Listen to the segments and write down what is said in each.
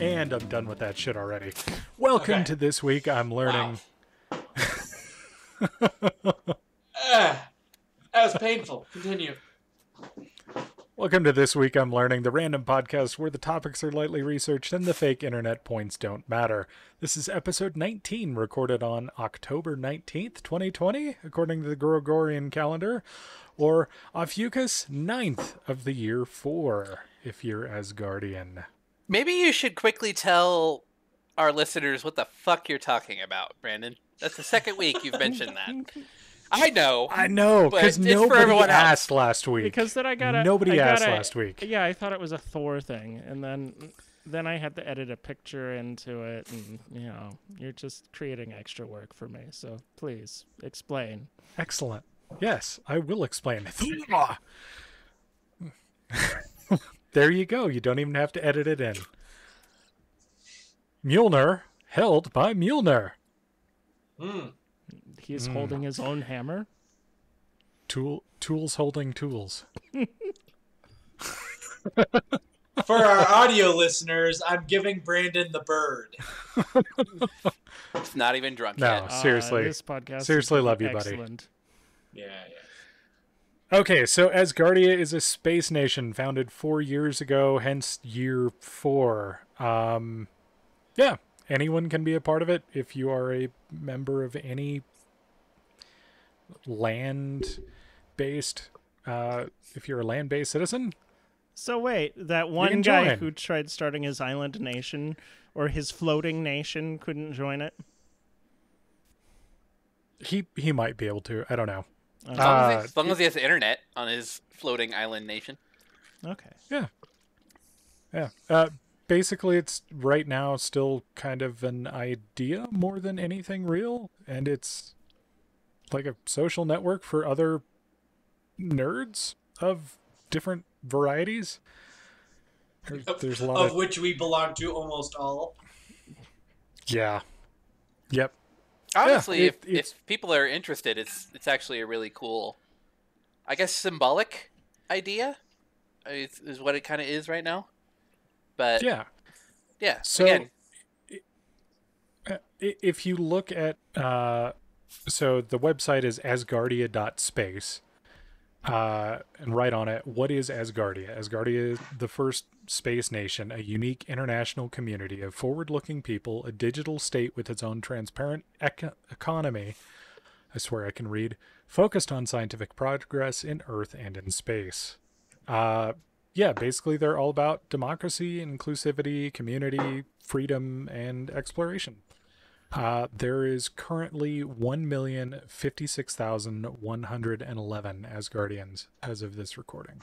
And I'm done with that shit already. Welcome to This Week I'm Learning. Wow. That was painful. Continue. Welcome to This Week I'm Learning, the random podcast where the topics are lightly researched and the fake internet points don't matter. This is episode 19, recorded on October 19th, 2020, according to the Gregorian calendar, or Ophiuchus 9th of the year 4, if you're Asgardian. Maybe you should quickly tell our listeners what the fuck you're talking about, Brandon. That's the second week you've mentioned that. I know, because nobody asked last week. Because then nobody asked last week. Yeah, I thought it was a Thor thing, and then I had to edit a picture into it, and you're just creating extra work for me. So please explain. Excellent. Yes, I will explain. There you go. You don't even have to edit it in. Mjolnir held by Mjolnir. He's holding his own hammer. Tools holding tools. For our audio listeners, I'm giving Brandon the bird. It's not even drunk yet. No, seriously. This podcast seriously is love you, excellent. buddy. Yeah. Okay, so Asgardia is a space nation founded 4 years ago, hence year 4. Yeah, anyone can be a part of it if you are a member of any land-based, if you're a land-based citizen. So wait, that one guy who tried starting his island nation or his floating nation couldn't join it? He might be able to. I don't know. As long as he has the internet on his floating island nation. Okay. Yeah. Basically, it's right now still kind of an idea more than anything real, and it's like a social network for other nerds of different varieties. There's a lot of which we belong to almost all. Yeah. Yep. Honestly, if people are interested, it's actually a really cool, I guess, symbolic idea. Is what it kind of is right now. But yeah. So again, if you look at so the website is asgardia.space, and right on it, what is Asgardia? Asgardia is the first space nation, a unique international community of forward-looking people, a digital state with its own transparent economy, I swear I can read, focused on scientific progress in Earth and in space. Basically they're all about democracy, inclusivity, community, freedom, and exploration. There is currently 1,056,111 Asgardians as of this recording.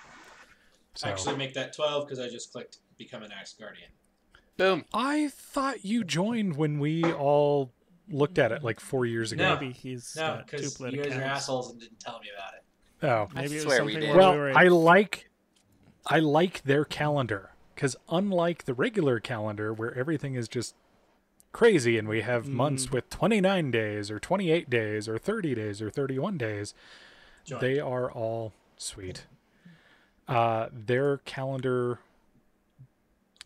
So, actually make that 12 because I just clicked become an Asgardian. Boom. I thought you joined when we all looked at it like 4 years ago. Maybe he's no, because you guys are assholes and didn't tell me about it. Oh, maybe I swear we did. Well, I like their calendar because unlike the regular calendar where everything is just crazy and we have months with 29 days or 28 days or 30 days or 31 days, they are all sweet. Their calendar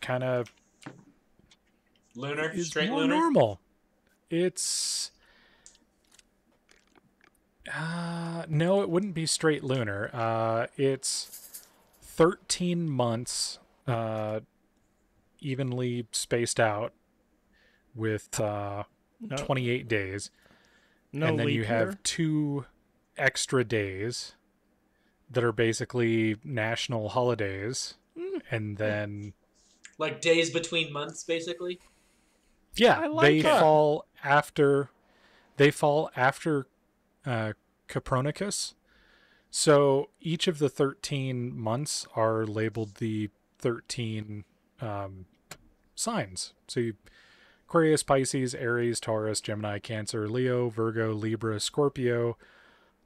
kind of lunar, is straight more lunar? normal. It's no, it wouldn't be straight lunar. It's 13 months evenly spaced out with 28 days. No, and then you year? have 2 extra days that are basically national holidays. And then like days between months, basically. Yeah, they fall after Copernicus. So each of the 13 months are labeled the 13 signs. So Aquarius, Pisces, Aries, Taurus, Gemini, Cancer, Leo, Virgo, Libra, Scorpio,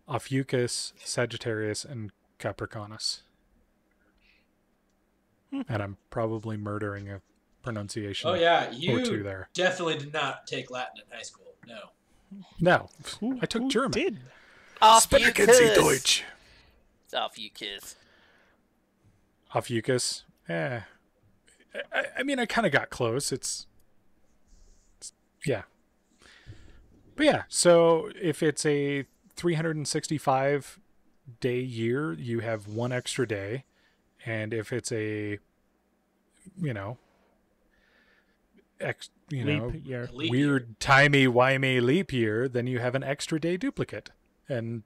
Ophiuchus, Sagittarius, and Capricornus. And I'm probably murdering a pronunciation. Oh yeah, or two there. Definitely did not take Latin in high school. No, I took German. Did? Sprechen Sie Deutsch. Ophiuchus. Ophiuchus. I mean, I kind of got close. Yeah. But yeah, so if it's a 365-day year, you have one extra day. And if it's a, Leap year. weird, timey-wimey leap year, then you have an extra day duplicate. And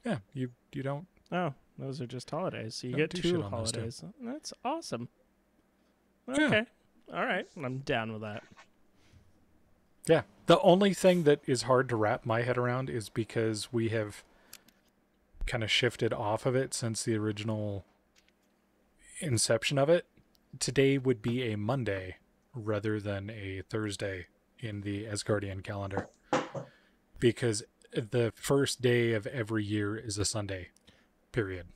yeah, you don't. Oh, those are just holidays. So you Don't get do 2 shit on those two. holidays. That's awesome. Yeah. Okay. All right. I'm down with that. Yeah. The only thing that is hard to wrap my head around is because we have kind of shifted off of it since the original inception of it. Today would be a Monday rather than a Thursday in the Asgardian calendar, because the first day of every year is a Sunday, period.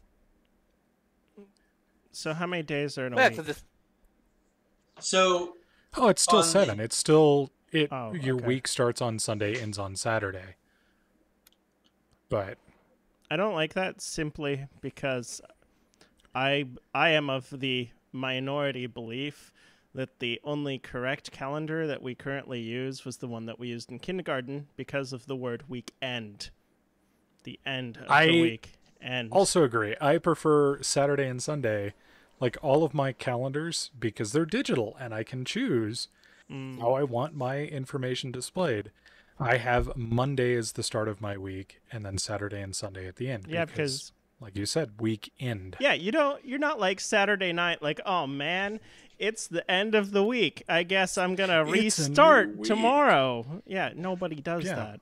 So how many days are in a Yeah, week? So Oh, it's still On 7. the- It's still Oh, your okay. week starts on Sunday, ends on Saturday. But I don't like that simply because I am of the minority belief that the only correct calendar that we currently use was the one that we used in kindergarten because of the word weekend. The end of the week. And also agree. I prefer Saturday and Sunday, like all of my calendars, because they're digital and I can choose how I want my information displayed. I have Monday as the start of my week and then Saturday and Sunday at the end. Yeah, because like you said, week end. yeah, you're not like Saturday night like, oh man, it's the end of the week. I guess I'm gonna It's a new restart week. tomorrow. Yeah, nobody does Yeah. that.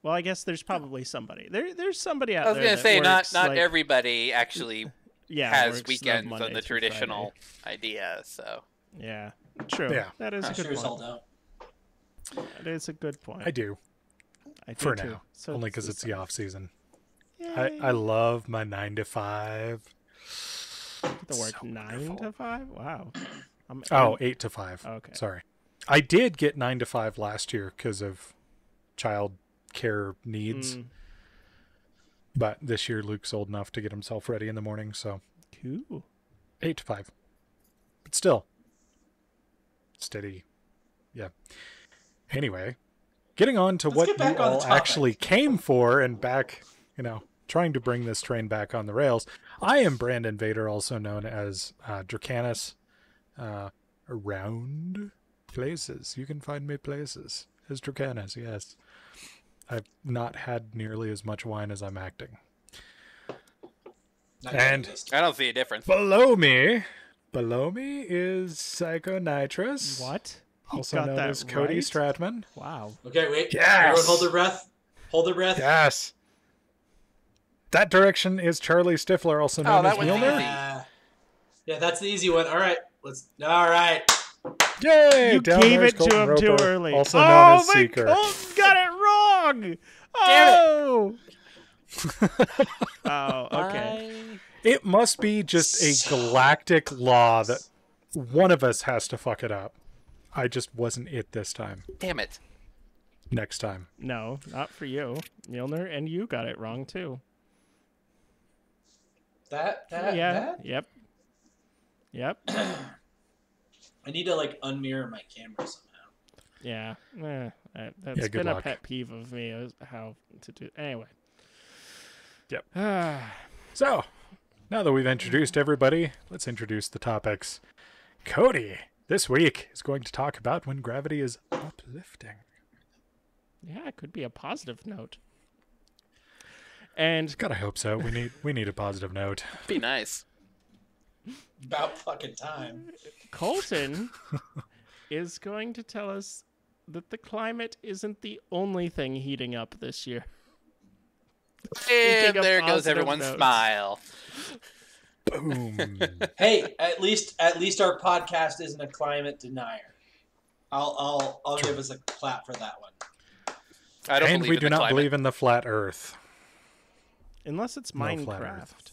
Well, I guess there's probably somebody. There's somebody out I was there. gonna that say works, not like, everybody actually works has the weekends Monday on the through traditional idea. So Friday. Yeah, true. Yeah. That is I'm a good sure it's all point. down. That is a good point. I do, I do for too. now. So Only because it's the off season. Yay. I love my 9 to 5. the word so 9 wonderful. to 5. Wow. Oh, 8 to 5. Okay. Sorry. I did get 9 to 5 last year because of child care needs. But this year Luke's old enough to get himself ready in the morning, so Cool. 8 to 5. But still, steady. Yeah. Anyway, getting on to Let's what get back you on the all topic. actually came for and back, trying to bring this train back on the rails. I am Brandon Vader, also known as Dracanis, around places. You can find me places as Dracanis, yes. I've not had nearly as much wine as I'm acting. Not And- good list. I don't see a difference. Below me is Psycho Nitrous. What? He Also got known that as Cody right? Stratman. Wow. Okay, wait. Yes! Everyone hold their breath. Hold their breath. Yes. That direction is Charlie Stifler, also Oh, known that as was Mjolnir. easy. Yeah, that's the easy one. All right. All right. Yay! You Down gave there's it to Colton him too Roper, early. Also known oh, as my Seeker. Colton got it wrong. Damn it. Oh. Oh, okay. It must be just a galactic law that one of us has to fuck it up. I just wasn't it this time. Damn it. Next time. No, not for you, Mjolnir, and you got it wrong too. That. Yep. Yep. I need to unmirror my camera somehow. Yeah. That's Yeah, good been a luck. pet peeve of me, is how to do. Anyway. Yep. Ah. So, now that we've introduced everybody, let's introduce the topics. Cody, this week, is going to talk about when gravity is uplifting. Yeah, it could be a positive note. And God, I hope so. We need a positive note. Be nice. About fucking time. Colton is going to tell us that the climate isn't the only thing heating up this year. And of there goes positive everyone's notes. smile. Boom. Hey, at least our podcast isn't a climate denier. I'll give us a clap for that one. I don't And believe we in do the not climate. believe in the flat Earth. Unless it's No flat Minecraft. Earth. It's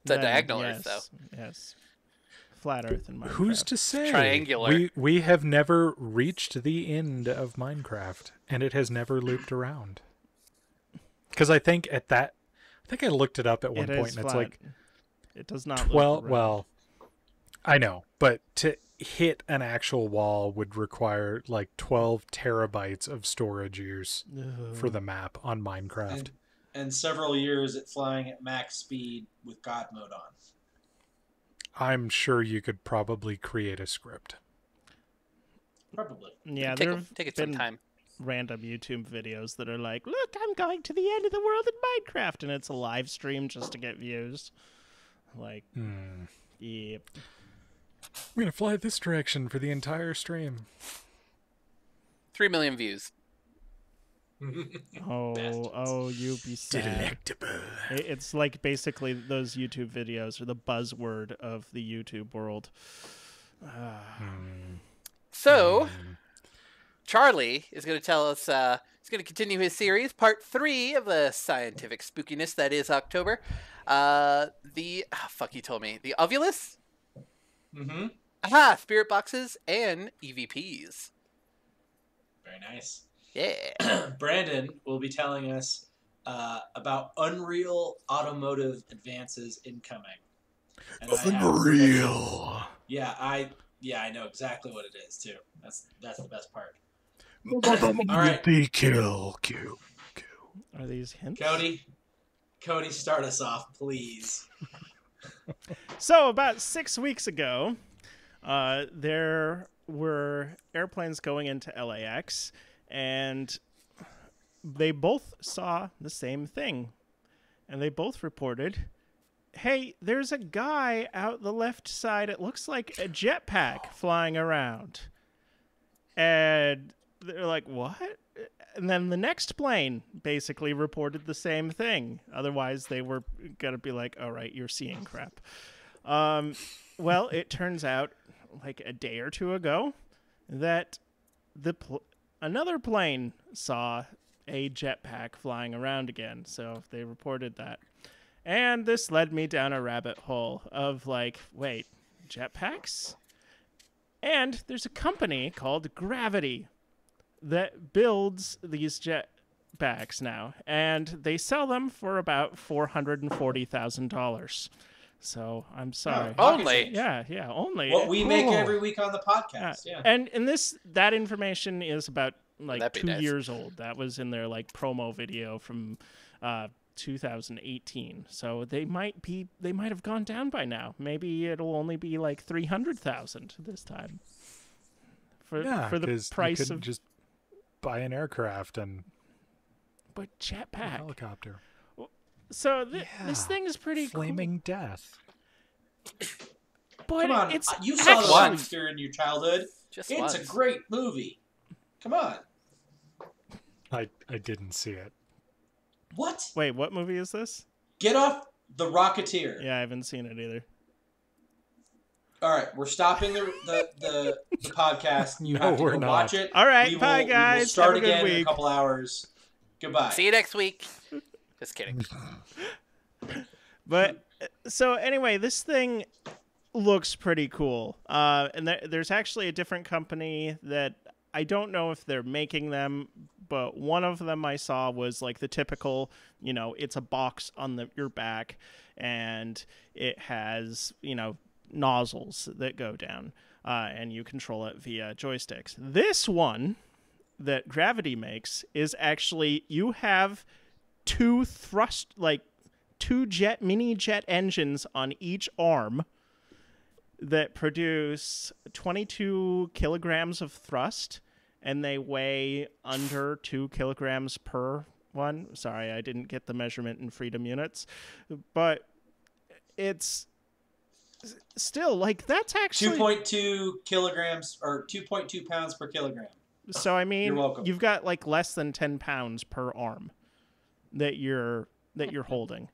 a Then diagonal yes, Earth, Yes. Flat Earth and Minecraft. Who's to say? Triangular. We have never reached the end of Minecraft, and it has never looped around. Because I think I looked it up at one It point, is and it's flat. like It does not loop 12. around. Well, I know, but to hit an actual wall would require like 12 terabytes of storage use for the map on Minecraft. And several years at flying at max speed with God mode on. I'm sure you could probably create a script. Probably. Yeah, take it some time. Random YouTube videos that are like, look, I'm going to the end of the world in Minecraft, and it's a live stream just to get views. Like, yep. I'm going to fly this direction for the entire stream. 3 million views. Oh, you be sad. Delectable. It's like basically those YouTube videos are the buzzword of the YouTube world. So, Charlie is going to tell us, he's going to continue his series, part 3 of the scientific spookiness that is October. He told me. The Ovulus? Mm-hmm. Aha, spirit boxes and EVPs. Very nice. Yeah. Brandon will be telling us about Unreal automotive advances incoming. And Unreal. I know exactly what it is too. That's the best part. All right. Kill. Are these hints? Cody, start us off, please. So about 6 weeks ago, there were airplanes going into LAX, and they both saw the same thing. And they both reported, hey, there's a guy out the left side. It looks like a jetpack flying around. And they're like, what? And then the next plane basically reported the same thing. Otherwise, they were going to be like, all right, you're seeing crap. Well, it turns out like a day or two ago that another plane saw a jetpack flying around again. So they reported that. And this led me down a rabbit hole of like, wait, jetpacks? And there's a company called Gravity that builds these jetpacks now, and they sell them for about $440,000. So I'm sorry. Only. Yeah, only. What we make every week on the podcast. Yeah. And that information is about like 2 nice. years old. That was in their like promo video from 2018. So they might have gone down by now. Maybe it'll only be like 300,000 this time. For the price of just buy an aircraft and but jetpack helicopter. So this thing is pretty flaming death. But come on, it's you saw actually, the monster in your childhood. Just it's once. a great movie. Come on. I didn't see it. What? Wait, what movie is this? Get Off the Rocketeer. Yeah, I haven't seen it either. All right, we're stopping the podcast. You have to go watch it. All right, bye guys. We will start have a good again week. in a couple hours. Goodbye. See you next week. Just kidding. But so anyway, this thing looks pretty cool. And there's actually a different company that I don't know if they're making them, but one of them I saw was like the typical, it's a box on your back, and it has, nozzles that go down, and you control it via joysticks. This one that Gravity makes is actually, you have two mini jet engines on each arm that produce 22 kilograms of thrust, and they weigh under 2 kilograms per one. Sorry, I didn't get the measurement in freedom units, but it's still like that's actually 2.2 kilograms or 2.2 pounds per kilogram. So I mean, you're welcome. You've got like less than 10 pounds per arm that you're holding.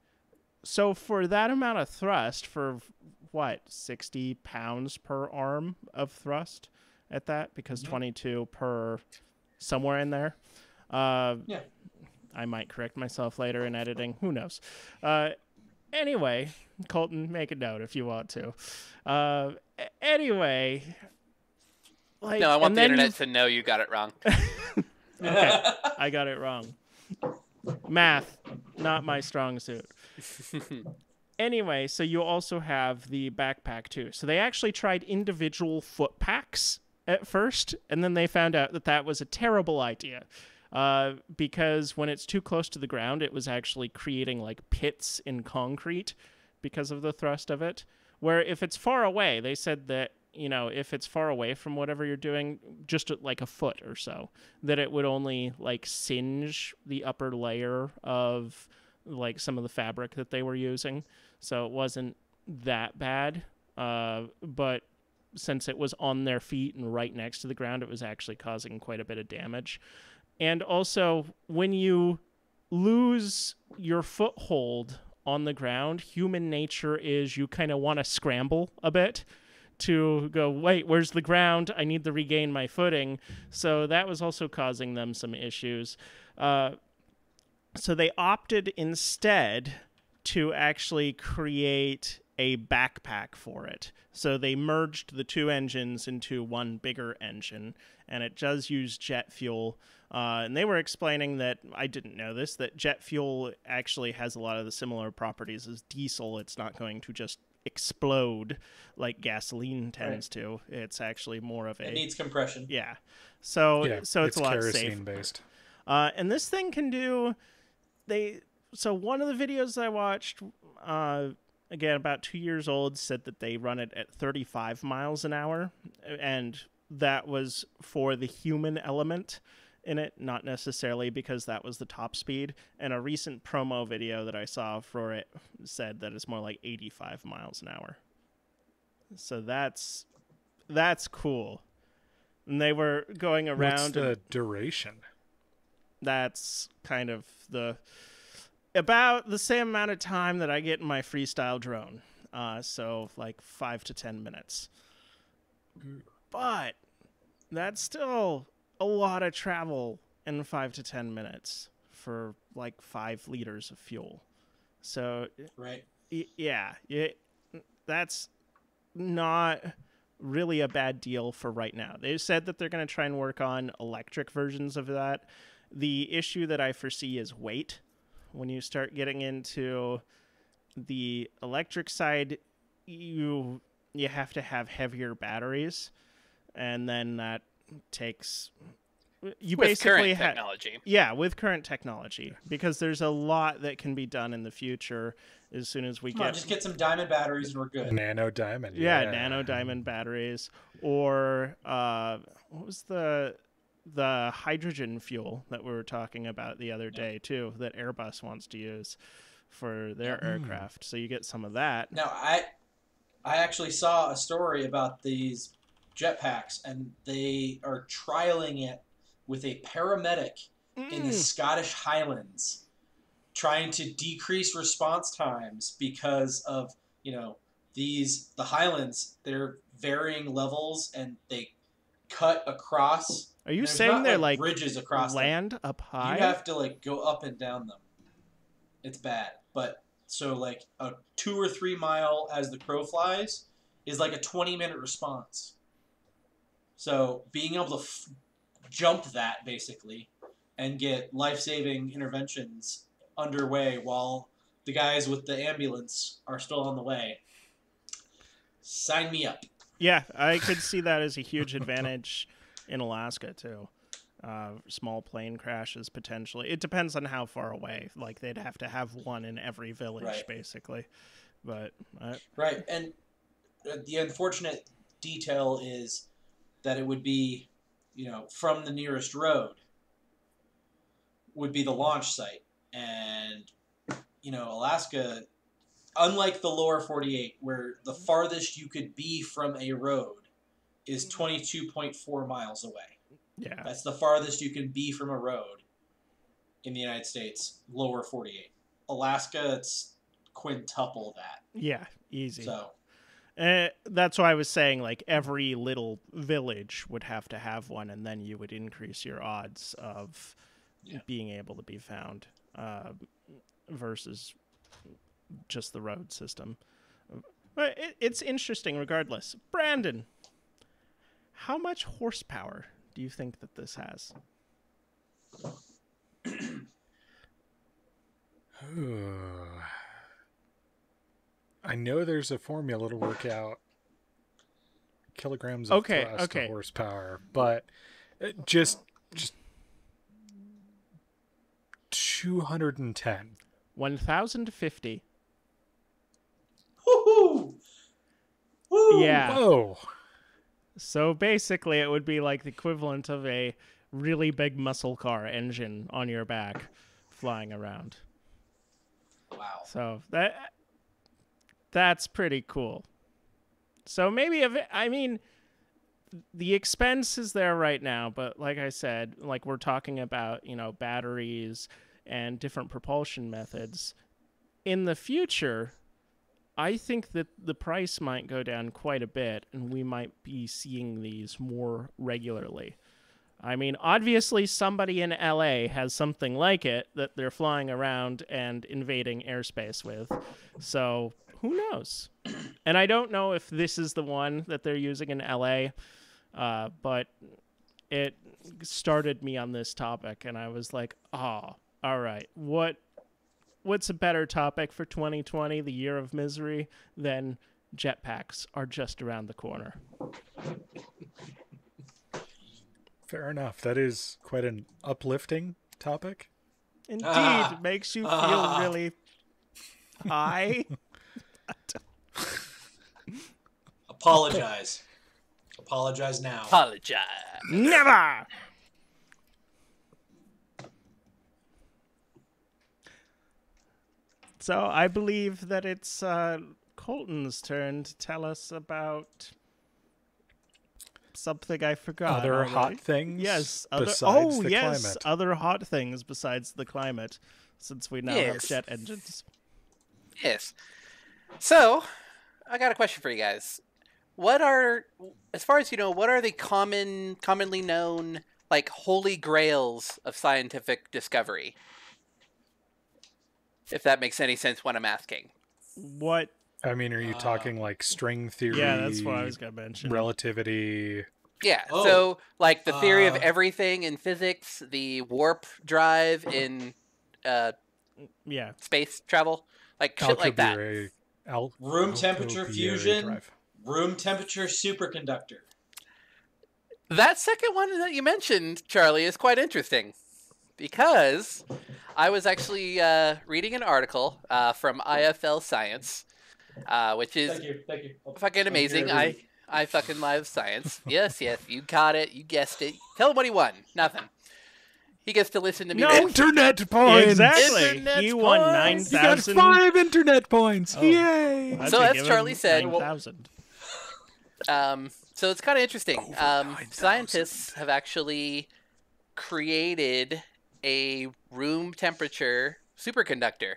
So for that amount of thrust, for what, 60 pounds per arm of thrust at that, because 22 per somewhere in there. Yeah. I might correct myself later in editing. Who knows? Anyway, Colton, make a note if you want to. Anyway, like, no, I want the internet to know you got it wrong. Okay, I got it wrong. Math, not my strong suit. Anyway, so you also have the backpack too. So they actually tried individual foot packs at first, and then they found out that that was a terrible idea. Because when it's too close to the ground, it was actually creating like pits in concrete because of the thrust of it. Where if it's far away, they said that, you know, if it's far away from whatever you're doing, just like a foot or so, that it would only like singe the upper layer of like some of the fabric that they were using. So it wasn't that bad. But since it was on their feet and right next to the ground, it was actually causing quite a bit of damage. And also, when you lose your foothold on the ground, human nature is you kind of want to scramble a bit to go, wait, where's the ground? I need to regain my footing. So that was also causing them some issues. So they opted instead to actually create a backpack for it. So they merged the two engines into one bigger engine, and it does use jet fuel. And they were explaining that, I didn't know this, that jet fuel actually has a lot of the similar properties as diesel. It's not going to just explode like gasoline tends to. It's actually more of a... It needs compression. Yeah. So it's a lot safer. Kerosene based. And this thing can do... So one of the videos I watched, again, about 2 years old, said that they run it at 35 miles an hour, and that was for the human element in it, not necessarily because that was the top speed. And a recent promo video that I saw for it said that it's more like 85 miles an hour. So that's cool. And they were going around. What's the duration? That's kind of about the same amount of time that I get in my freestyle drone. So like 5 to 10 minutes. But that's still a lot of travel in 5 to 10 minutes for like 5 liters of fuel. So right. Yeah, that's not really a bad deal for right now. They said that they're going to try and work on electric versions of that. The issue that I foresee is weight. When you start getting into the electric side, you have to have heavier batteries, and then that takes... You with basically current technology. Yeah, with current technology, because there's a lot that can be done in the future as soon as we just get some diamond batteries and we're good. Nano diamond. Yeah, nano diamond batteries, or what was the hydrogen fuel that we were talking about the other day too, that Airbus wants to use for their aircraft. So you get some of that. Now, I actually saw a story about these jetpacks, and they are trialing it with a paramedic in the Scottish Highlands, trying to decrease response times because of, the Highlands, they're varying levels and they cut across. Are you saying they're like bridges across land them. up high? You have to go up and down them. It's bad. But so a 2 or 3 mile as the crow flies is like a 20-minute response. So being able to jump that basically and get life-saving interventions underway while the guys with the ambulance are still on the way. Sign me up. Yeah, I could see that as a huge advantage in Alaska too. Small plane crashes potentially. It depends on how far away. Like they'd have to have one in every village basically. But right, and the unfortunate detail is that it would be, from the nearest road would be the launch site. And, Alaska, unlike the lower 48, where the farthest you could be from a road is 22.4 miles away. Yeah. That's the farthest you can be from a road in the United States, lower 48. Alaska, it's quintuple that. Yeah, easy. So... that's why I was saying, every little village would have to have one, and then you would increase your odds of being able to be found versus just the road system. But it's interesting regardless. Brandon, how much horsepower do you think that this has? I know there's a formula to work out kilograms of thrust to horsepower, but just 210. 1,050. Woohoo! Woo! Yeah. Whoa. So basically, it would be like the equivalent of a really big muscle car engine on your back flying around. Wow. So that's pretty cool. So maybe the expense is there right now, but like I said, like we're talking about, batteries and different propulsion methods. In the future, I think that the price might go down quite a bit, and we might be seeing these more regularly. I mean, obviously somebody in LA has something like it that they're flying around and invading airspace with. So who knows? And I don't know if this is the one that they're using in LA, but it started me on this topic, and I was like, all right, what's a better topic for 2020, the year of misery, than jetpacks are just around the corner? Fair enough. That is quite an uplifting topic. Indeed, it makes you feel really high. Apologize. Apologize now. Apologize. Never! So I believe that it's Colton's turn to tell us about something I forgot. Other already. hot things? Yes. Besides the climate. Other hot things besides the climate, since we now have jet engines. Yes. So, I got a question for you guys. As far as you know, what are the commonly known, like, holy grails of scientific discovery? If that makes any sense when I'm asking. What? I mean, are you talking like string theory? Yeah, that's what I was going to mention. Relativity. Yeah, so like the theory of everything in physics, the warp drive in space travel, like shit like that. Room temperature fusion, room temperature superconductor. That second one that you mentioned, Charlie, is quite interesting. Because I was actually reading an article from IFL Science, which is thank you. fucking amazing. I fucking love science. Yes, you caught it. You guessed it. Tell him what he won. Nothing. He gets to listen to me. No internet points. Exactly. He won 9,000. You got 5 internet points. Oh. Yay! So as Charlie said, 9,000. So it's kind of interesting. Scientists have actually created a room temperature superconductor.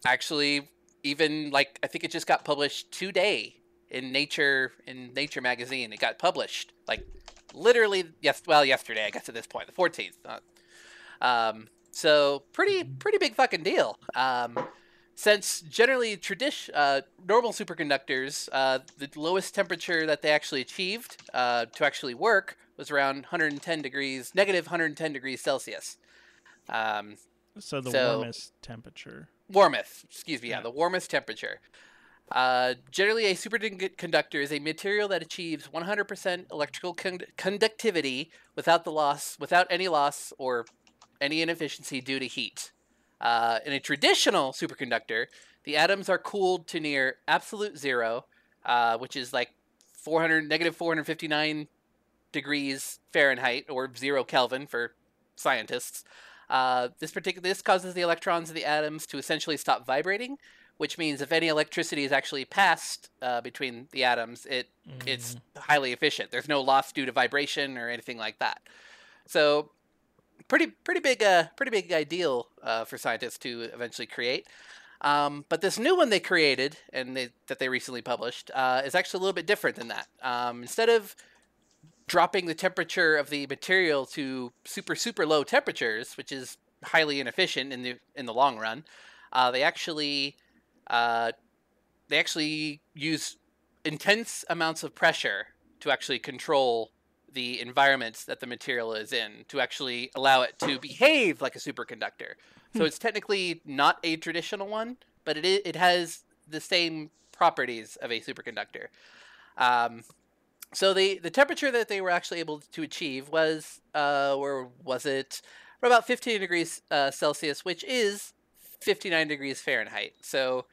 Actually, even like I think it just got published today in Nature magazine. It got published like literally yesterday, I guess at this point, the 14th. So pretty big fucking deal. Since generally normal superconductors, the lowest temperature that they actually achieved to actually work was around negative 110 degrees Celsius. So warmest temperature. The warmest temperature. Generally, a superconductor is a material that achieves 100% electrical conductivity without any loss or any inefficiency due to heat. In a traditional superconductor, the atoms are cooled to near absolute zero, which is like negative 459 degrees Fahrenheit, or 0 Kelvin for scientists. This causes the electrons of the atoms to essentially stop vibrating, which means if any electricity is actually passed between the atoms, it's highly efficient. There's no loss due to vibration or anything like that. So pretty big ideal for scientists to eventually create. But this new one they created and that they recently published is actually a little bit different than that. Instead of dropping the temperature of the material to super low temperatures, which is highly inefficient in the long run, they actually use intense amounts of pressure to actually control the environments that the material is in, to actually allow it to behave like a superconductor. So it's technically not a traditional one, but it has the same properties of a superconductor. So the temperature that they were actually able to achieve was, or was it, about 15 degrees Celsius, which is 59 degrees Fahrenheit. So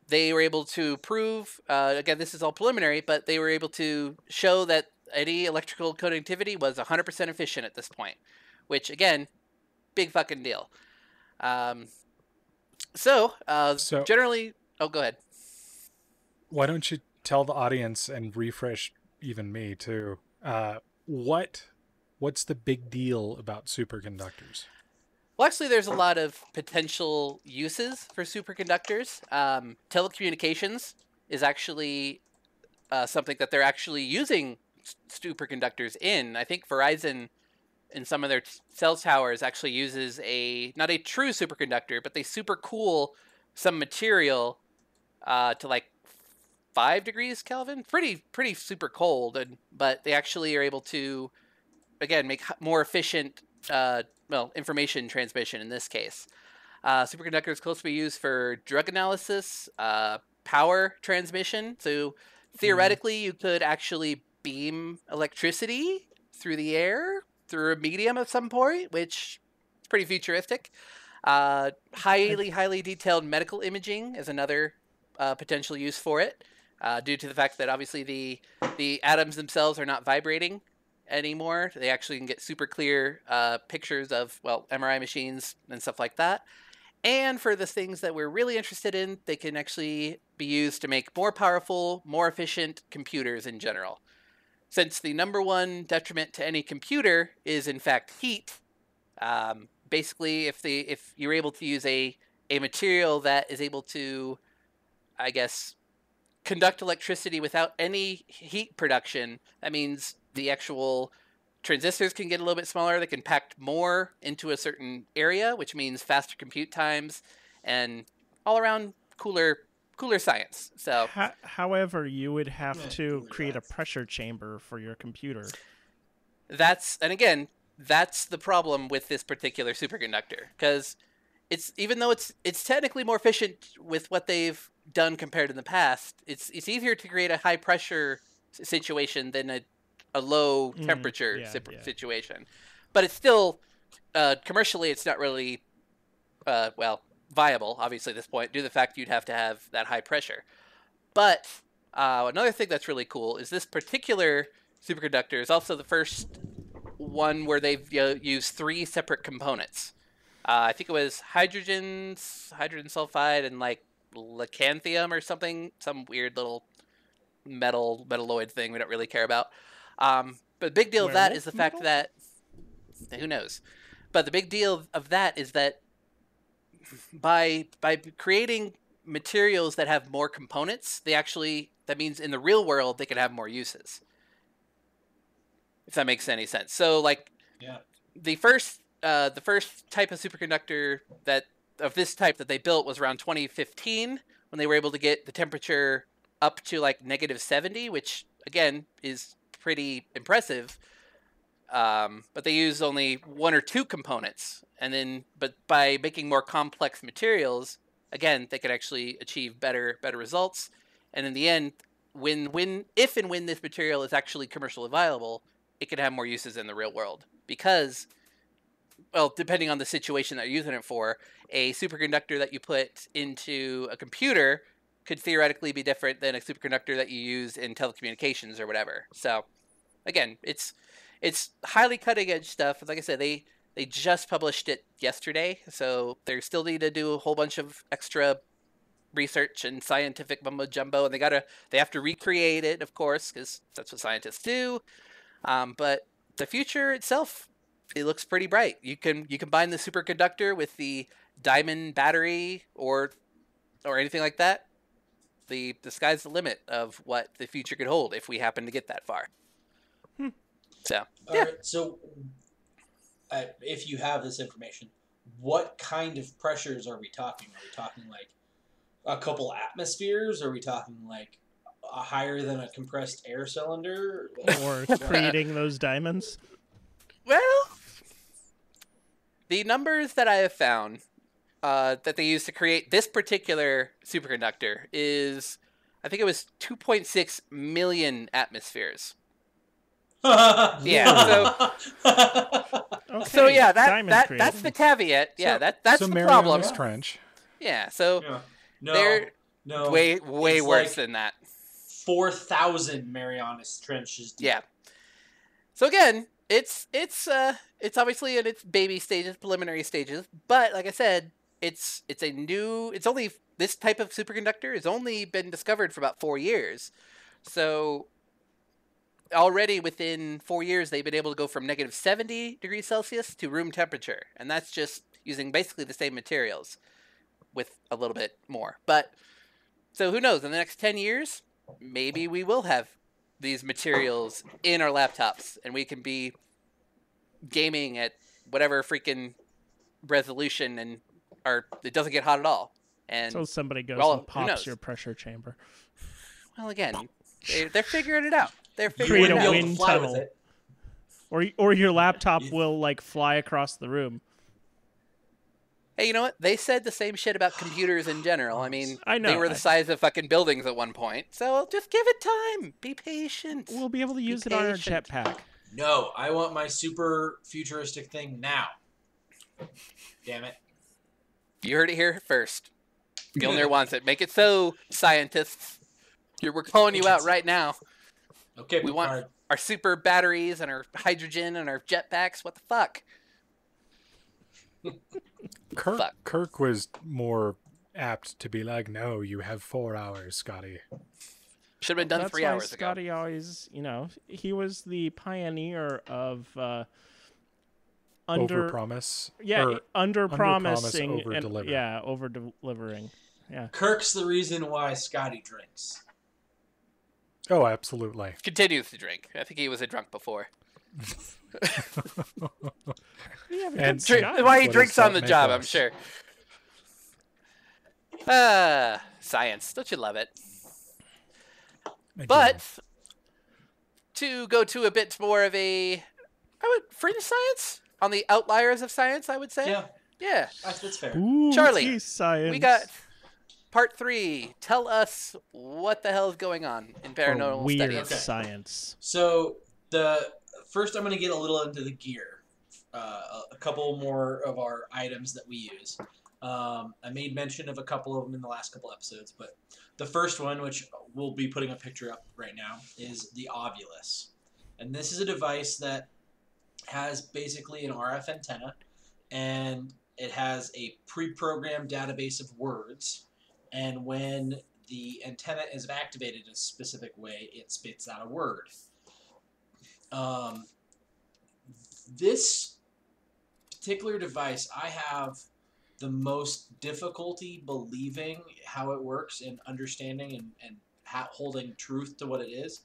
they were able to prove, again, this is all preliminary, but they were able to show that any electrical conductivity was 100% efficient at this point, which, again, big fucking deal. So generally... Oh, go ahead. Why don't you tell the audience and refresh even me too? What's the big deal about superconductors? Well, actually, there's a lot of potential uses for superconductors. Telecommunications is actually something that they're actually using superconductors in. I think Verizon, in some of their cell towers, actually uses not a true superconductor, but they super cool some material to like 5 degrees Kelvin, pretty super cold, but they actually are able to, again, make more efficient information transmission in this case. Superconductors can also be used for drug analysis, power transmission. So theoretically, you could actually beam electricity through the air through a medium at some point, which is pretty futuristic. Highly detailed medical imaging is another potential use for it, due to the fact that obviously the atoms themselves are not vibrating anymore. They actually can get super clear pictures of, well, MRI machines and stuff like that. And for the things that we're really interested in, they can actually be used to make more powerful, more efficient computers in general. Since the number one detriment to any computer is, in fact, heat, basically, if you're able to use a material that is able to, I guess, conduct electricity without any heat production, that means the actual transistors can get a little bit smaller. They can pack more into a certain area, which means faster compute times and all around cooler science. So, however, you would have to create a pressure chamber for your computer. That's the problem with this particular superconductor, because even though it's technically more efficient with what they've done compared to the past, it's easier to create a high pressure situation than a low temperature situation. But it's still commercially it's not really viable, obviously, at this point, due to the fact you'd have to have that high pressure. But another thing that's really cool is this particular superconductor is also the first one where they've used 3 separate components. I think it was hydrogen sulfide and like lacanthium or something, some weird little metalloid thing we don't really care about. But the big deal of that is the fact that, who knows? But the big deal of that is that by creating materials that have more components, that means in the real world they can have more uses. If that makes any sense. So like, the first type of superconductor of this type that they built was around 2015, when they were able to get the temperature up to like -70, which again is pretty impressive. But they use only 1 or 2 components, but by making more complex materials, again, they could actually achieve better results. And in the end, if and when this material is actually commercially viable, it could have more uses in the real world, because, well, depending on the situation that you're using it for, a superconductor that you put into a computer could theoretically be different than a superconductor that you use in telecommunications or whatever. So, again, it's highly cutting edge stuff. Like I said, they just published it yesterday, so they still need to do a whole bunch of extra research and scientific mumbo jumbo, and they have to recreate it, of course, because that's what scientists do. But the future itself, it looks pretty bright. You can combine the superconductor with the diamond battery or anything like that. The sky's the limit of what the future could hold if we happen to get that far. So, yeah. All right, so if you have this information, what kind of pressures are we talking? Are we talking like a couple atmospheres? Are we talking like higher than a compressed air cylinder? Or creating those diamonds? Well, the numbers that I have found that they used to create this particular superconductor is, I think it was 2.6 million atmospheres. Yeah, so yeah, that's the caveat. Yeah, that's the problem. Mariana's Trench. Yeah, so No, they're way worse like than that. 4,000 Marianas Trenches deep. Yeah. So again, it's obviously in its baby stages, preliminary stages, but like I said, it's only, this type of superconductor has only been discovered for about 4 years. So already within 4 years, they've been able to go from negative 70 degrees Celsius to room temperature. And that's just using basically the same materials with a little bit more. But so who knows, in the next 10 years, maybe we will have these materials in our laptops and we can be gaming at whatever freaking resolution and it doesn't get hot at all. And so somebody goes and pops your pressure chamber. Well, again, they're figuring it out. They're create figuring a wind tunnel, or your laptop will like fly across the room. Hey, you know what? They said the same shit about computers in general. I mean, I know they were the size of fucking buildings at one point. So just give it time. Be patient. We'll be able to use it on our jetpack. No, I want my super futuristic thing now. Damn it. You heard it here first. Gilner wants it. Make it so, scientists. We're calling you out right now. Okay, we want our super batteries and our hydrogen and our jetpacks. What the fuck? Kirk was more apt to be like, no, you have 4 hours, Scotty. Should have been done 3 hours ago. Scotty always, he was the pioneer of over-promise. Yeah, under-promising. Over-deliver. Yeah, over-delivering. Yeah. Kirk's the reason why Scotty drinks. Oh, absolutely. Continues to drink. I think he was a drunk before. And why he drinks on the job, I'm sure. Science. Don't you love it? But to go to a bit more of a fringe science, on the outliers of science, I would say. Yeah. That's fair. Ooh, Charlie, science. We got part 3. Tell us what the hell is going on in paranormal weird studies. Science. So first I'm going to get a little into the gear. A couple more of our items that we use. I made mention of a couple of them in the last couple episodes, but the first one, which we'll be putting a picture up right now, is the Ovulus. And this is a device that has basically an RF antenna, and it has a pre-programmed database of words, and when the antenna is activated in a specific way, it spits out a word. This particular device, I have the most difficulty believing how it works and understanding and holding truth to what it is.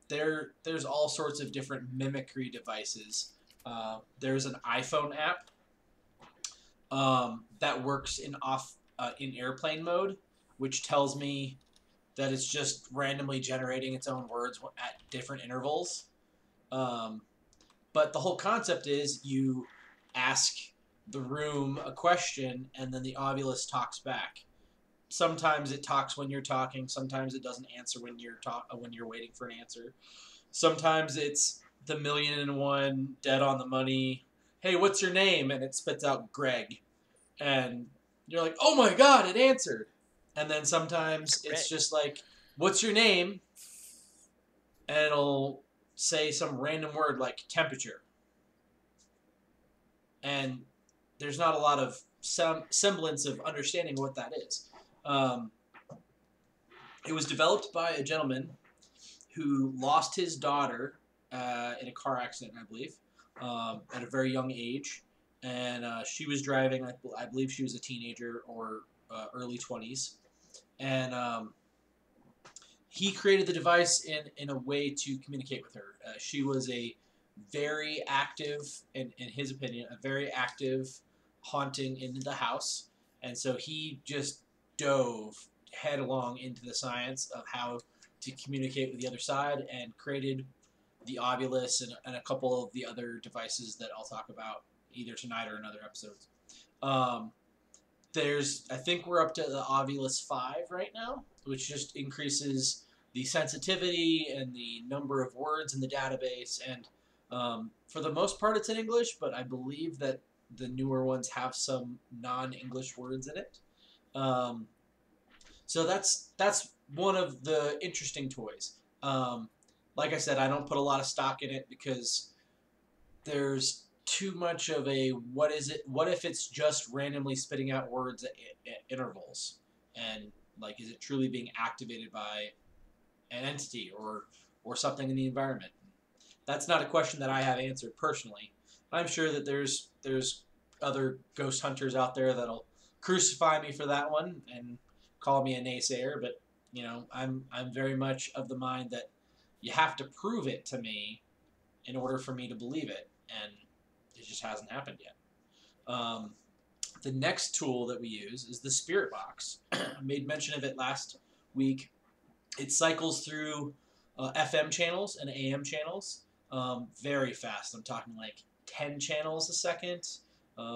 There's all sorts of different mimicry devices. There's an iPhone app that works in airplane mode, which tells me that it's just randomly generating its own words at different intervals. But the whole concept is you ask the room a question and then the Ovulus talks back. Sometimes it talks when you're talking. Sometimes it doesn't answer when you're waiting for an answer. Sometimes it's the 1,000,001 dead on the money. Hey, what's your name? And it spits out Greg. And you're like, oh my God, it answered. And then sometimes it's just like, what's your name? And it'll say some random word like temperature. And there's not a lot of semblance of understanding what that is. It was developed by a gentleman who lost his daughter in a car accident, I believe, at a very young age. And she was driving, I believe she was a teenager or early 20s. And he created the device in a way to communicate with her. She was a very active, in his opinion, a very active haunting into the house. And so he just dove headlong into the science of how to communicate with the other side and created the Ovulus and a couple of the other devices that I'll talk about either tonight or in other episodes. I think we're up to the Ovilus 5 right now, which just increases the sensitivity and the number of words in the database. And for the most part, it's in English, but I believe that the newer ones have some non-English words in it. So that's one of the interesting toys. Like I said, I don't put a lot of stock in it because there's too much of a what if it's just randomly spitting out words at intervals, and like, is it truly being activated by an entity or something in the environment? That's not a question that I have answered personally. I'm sure that there's other ghost hunters out there that'll crucify me for that one and call me a naysayer, but I'm very much of the mind that you have to prove it to me in order for me to believe it, and it just hasn't happened yet. The next tool that we use is the Spirit Box. I made mention of it last week. It cycles through FM channels and AM channels very fast. I'm talking like 10 channels a second,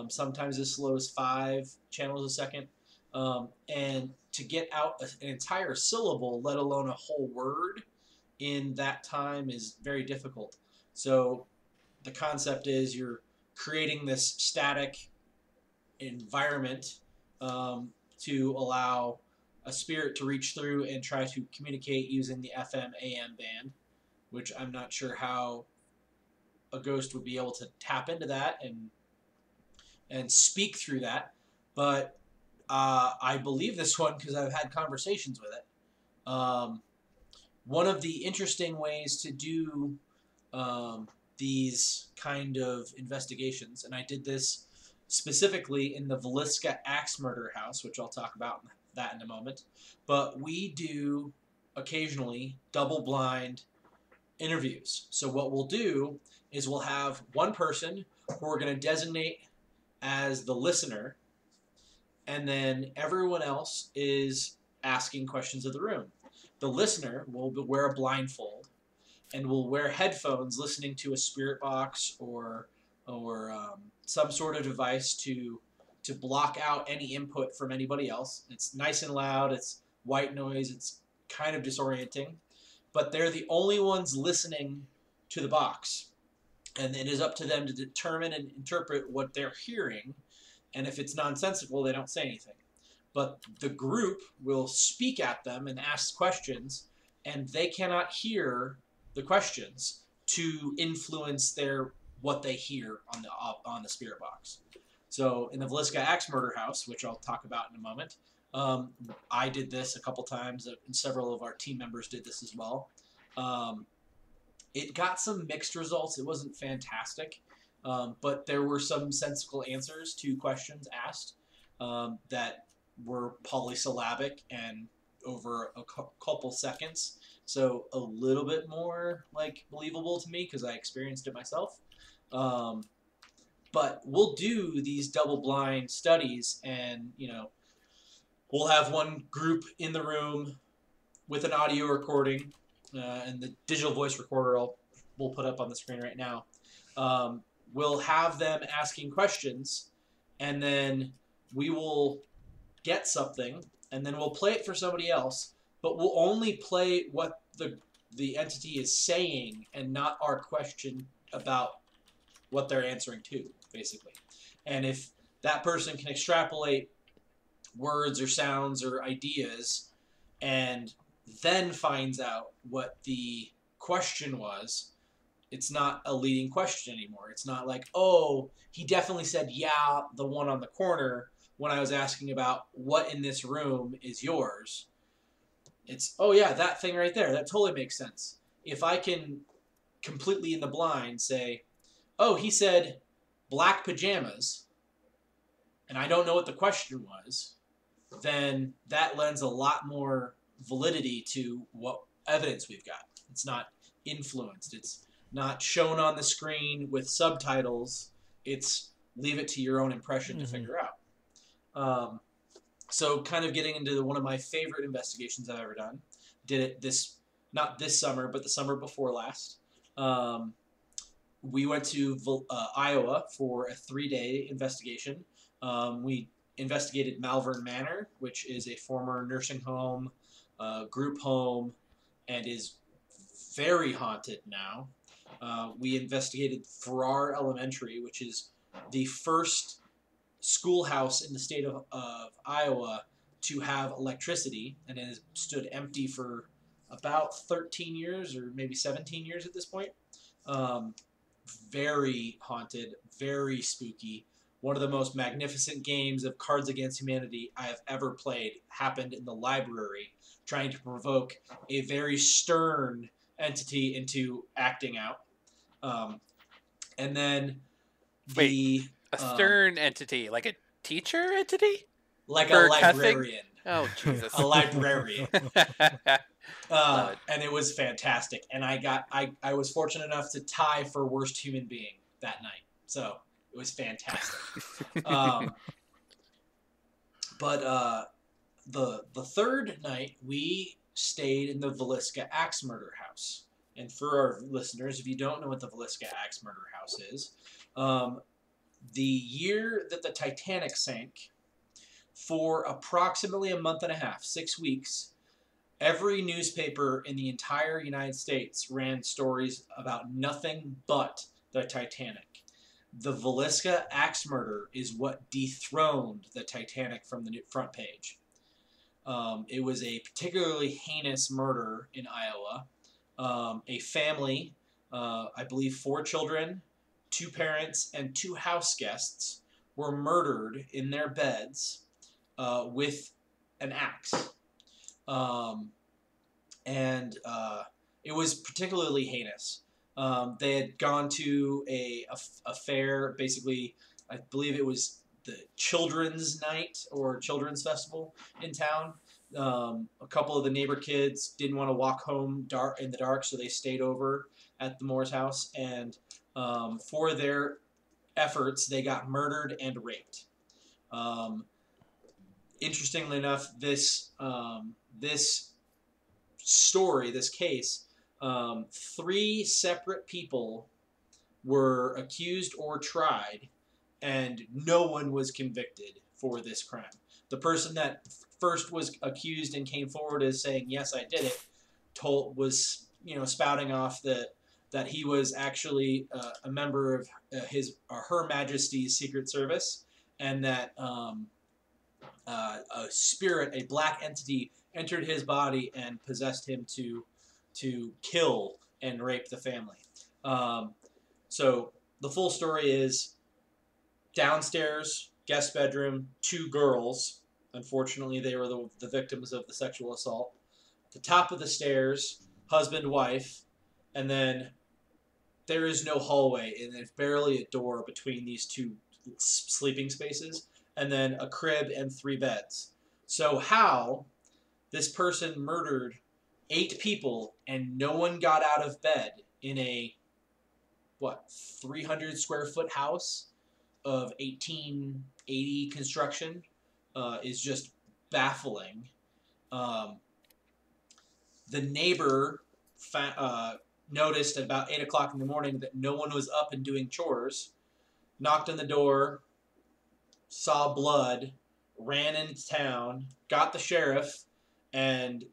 sometimes as slow as 5 channels a second. And to get out an entire syllable, let alone a whole word, in that time is very difficult. So the concept is you're creating this static environment to allow a spirit to reach through and try to communicate using the FM AM band, which I'm not sure how a ghost would be able to tap into that and speak through that. But I believe this one because I've had conversations with it. One of the interesting ways to do these kind of investigations, and I did this specifically in the Villisca Axe Murder House, which I'll talk about that in a moment, but we do occasionally double-blind interviews. So what we'll do is we'll have one person who we're going to designate as the listener, and then everyone else is asking questions of the room. The listener will wear a blindfold and will wear headphones listening to a spirit box or some sort of device to block out any input from anybody else. It's nice and loud. It's white noise. It's kind of disorienting. But they're the only ones listening to the box. And it is up to them to determine and interpret what they're hearing. And if it's nonsensical, they don't say anything. But the group will speak at them and ask questions, and they cannot hear the questions to influence what they hear on the spirit box. So in the Villisca Axe Murder House, which I'll talk about in a moment, I did this a couple times, and several of our team members did this as well. It got some mixed results. It wasn't fantastic, but there were some sensible answers to questions asked that were polysyllabic and over a couple seconds. So a little bit more believable to me because I experienced it myself. But we'll do these double-blind studies, and we'll have one group in the room with an audio recording, and the digital voice recorder we'll put up on the screen right now. We'll have them asking questions, and then we will get something, and then we'll play it for somebody else, but we'll only play what the entity is saying and not our question about what they're answering to, basically. And if that person can extrapolate words or sounds or ideas and then finds out what the question was, it's not a leading question anymore. It's not like, oh, he definitely said, yeah, the one on the corner, when I was asking about what in this room is yours. It's, oh yeah, that thing right there. That totally makes sense. If I can completely in the blind say, oh, he said black pajamas, and I don't know what the question was, then that lends a lot more validity to what evidence we've got. It's not influenced. It's not shown on the screen with subtitles. It's leave it to your own impression to figure out. So kind of getting into one of my favorite investigations I've ever done. Did it not this summer, but the summer before last. We went to Iowa for a 3-day investigation. We investigated Malvern Manor, which is a former nursing home, group home, and is very haunted now. We investigated Farrar Elementary, which is the first schoolhouse in the state of Iowa to have electricity, and it has stood empty for about 13 years or maybe 17 years at this point. Very haunted, very spooky. One of the most magnificent games of Cards Against Humanity I have ever played happened in the library, trying to provoke a very stern entity into acting out. And then a stern entity, like a teacher entity? Like a librarian. Oh, Jesus. A librarian. And it was fantastic. And I was fortunate enough to tie for worst human being that night. So it was fantastic. But the third night, we stayed in the Villisca Axe Murder House. And for our listeners, if you don't know what the Villisca Axe Murder House is, the year that the Titanic sank, for approximately a month and a half, 6 weeks, every newspaper in the entire United States ran stories about nothing but the Titanic. The Villisca Axe murder is what dethroned the Titanic from the front page. It was a particularly heinous murder in Iowa. A family, I believe 4 children, 2 parents, and 2 house guests were murdered in their beds with an axe. And it was particularly heinous. They had gone to a fair, basically, I believe it was the Children's Night or Children's Festival in town. A couple of the neighbor kids didn't want to walk home in the dark, so they stayed over at the Moore's house. And for their efforts, they got murdered and raped. Interestingly enough, this story, this case, 3 separate people were accused or tried, and no one was convicted for this crime. The person that first was accused and came forward as saying, "Yes, I did it," was spouting off that he was actually a member of his or Her Majesty's Secret Service, and that a spirit, a black entity, entered his body and possessed him to kill and rape the family. So the full story is downstairs, guest bedroom, 2 girls. Unfortunately, they were the victims of the sexual assault. At the top of the stairs, husband, wife, and then there is no hallway, and there's barely a door between these 2 sleeping spaces, and then a crib and 3 beds. So how this person murdered 8 people and no one got out of bed in a 300 square foot house of 1880 construction is just baffling. The neighbor noticed at about 8 o'clock in the morning that no one was up and doing chores, knocked on the door, saw blood, ran into town, got the sheriff, and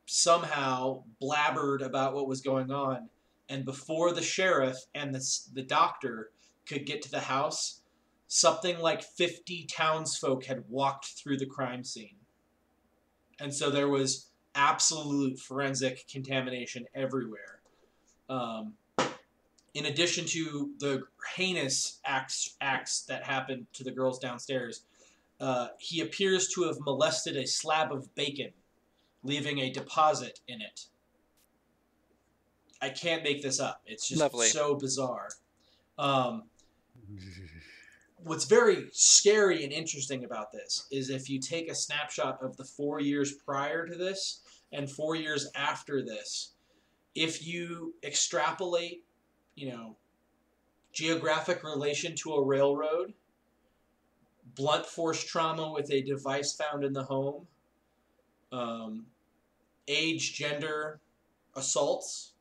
somehow blabbered about what was going on. And before the sheriff and the doctor could get to the house, something like 50 townsfolk had walked through the crime scene. And so there was absolute forensic contamination everywhere. In addition to the heinous acts that happened to the girls downstairs, he appears to have molested a slab of bacon, leaving a deposit in it. I can't make this up. It's just Lovely. So bizarre. What's very scary and interesting about this is if you take a snapshot of the 4 years prior to this and 4 years after this, if you extrapolate, geographic relation to a railroad, blunt force trauma with a device found in the home, age, gender, assaults,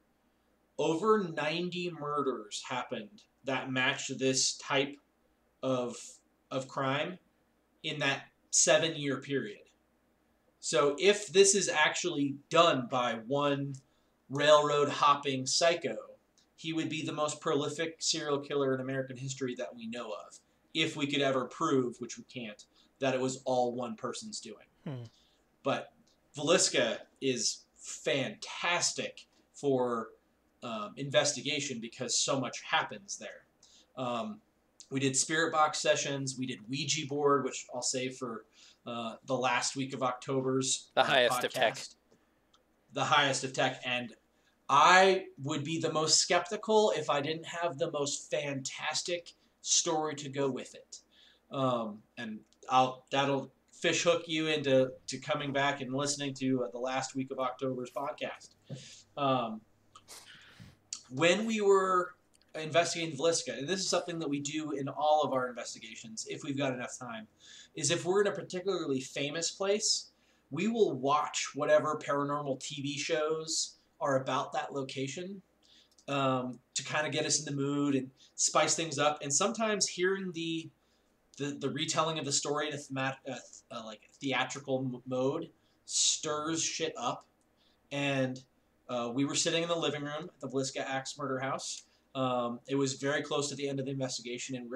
over 90 murders happened that matched this type of crime in that 7-year period. So if this is actually done by one railroad hopping psycho, he would be the most prolific serial killer in American history that we know of, if we could ever prove, which we can't, that it was all one person's doing. But Villisca is fantastic for investigation because so much happens there. We did spirit box sessions. We did Ouija board, which I'll save for the last week of October's the highest podcast. Of tech. The highest of tech. And I would be the most skeptical if I didn't have the most fantastic story to go with it. And that'll fish hook you into coming back and listening to the last week of October's podcast. When we were investigating Villisca, and this is something that we do in all of our investigations if we've got enough time, is if we're in a particularly famous place, we will watch whatever paranormal TV shows are about that location to kind of get us in the mood and spice things up. And sometimes hearing the retelling of the story in a like theatrical mode stirs shit up. And we were sitting in the living room at the Villisca Axe Murder House. It was very close to the end of the investigation, and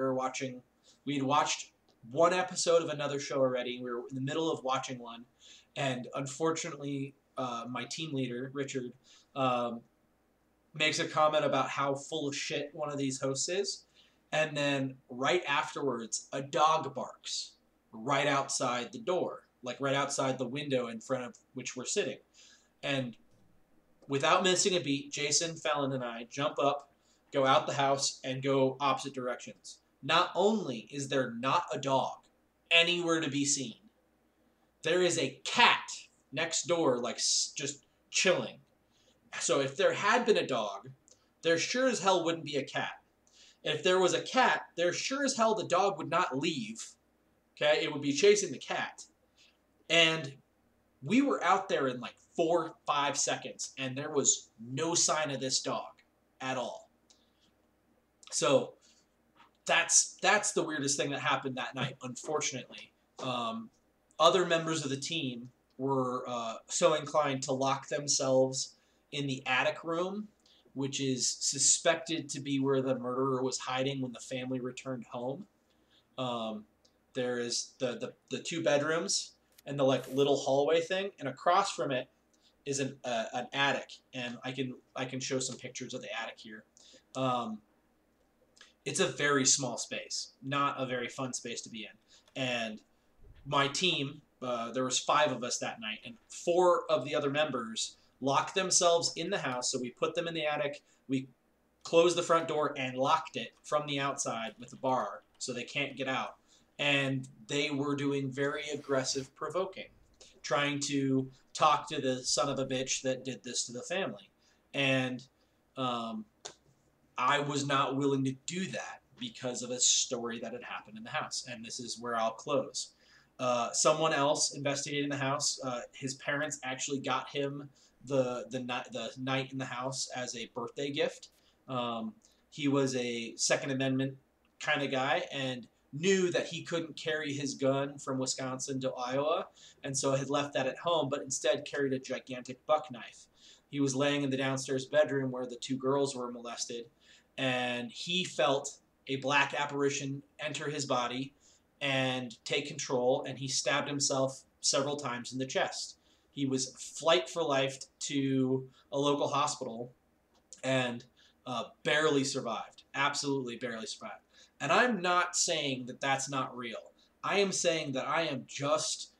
we had watched one episode of another show already. We were in the middle of watching one, and unfortunately, my team leader, Richard, makes a comment about how full of shit one of these hosts is. And then right afterwards, a dog barks right outside the door, like right outside the window in front of which we're sitting. And without missing a beat, Jason, Fallon, and I jump up, go out the house, and go opposite directions. Not only is there not a dog anywhere to be seen, there is a cat next door, like just chilling. So if there had been a dog, there sure as hell wouldn't be a cat. And if there was a cat, there sure as hell the dog would not leave. Okay, it would be chasing the cat. And we were out there in like 4-5 seconds, and there was no sign of this dog at all. So that's the weirdest thing that happened that night, unfortunately. Other members of the team were so inclined to lock themselves in the attic room, which is suspected to be where the murderer was hiding when the family returned home. There is the 2 bedrooms and the like little hallway thing, and across from it is an attic, and I can show some pictures of the attic here. It's a very small space, not a very fun space to be in. And my team, there was 5 of us that night, and 4 of the other members locked themselves in the house. So we put them in the attic, we closed the front door and locked it from the outside with a bar so they can't get out. And they were doing very aggressive provoking, trying to talk to the son of a bitch that did this to the family. And I was not willing to do that because of a story that had happened in the house. And this is where I'll close. Someone else investigating the house, his parents actually got him the night in the house as a birthday gift. He was a Second Amendment kind of guy and knew that he couldn't carry his gun from Wisconsin to Iowa, and so had left that at home, but instead carried a gigantic buck knife. He was laying in the downstairs bedroom where the 2 girls were molested, and he felt a black apparition enter his body and take control, and he stabbed himself several times in the chest. He was flight for life to a local hospital and barely survived. Absolutely barely survived. And I'm not saying that that's not real. I am saying that I am just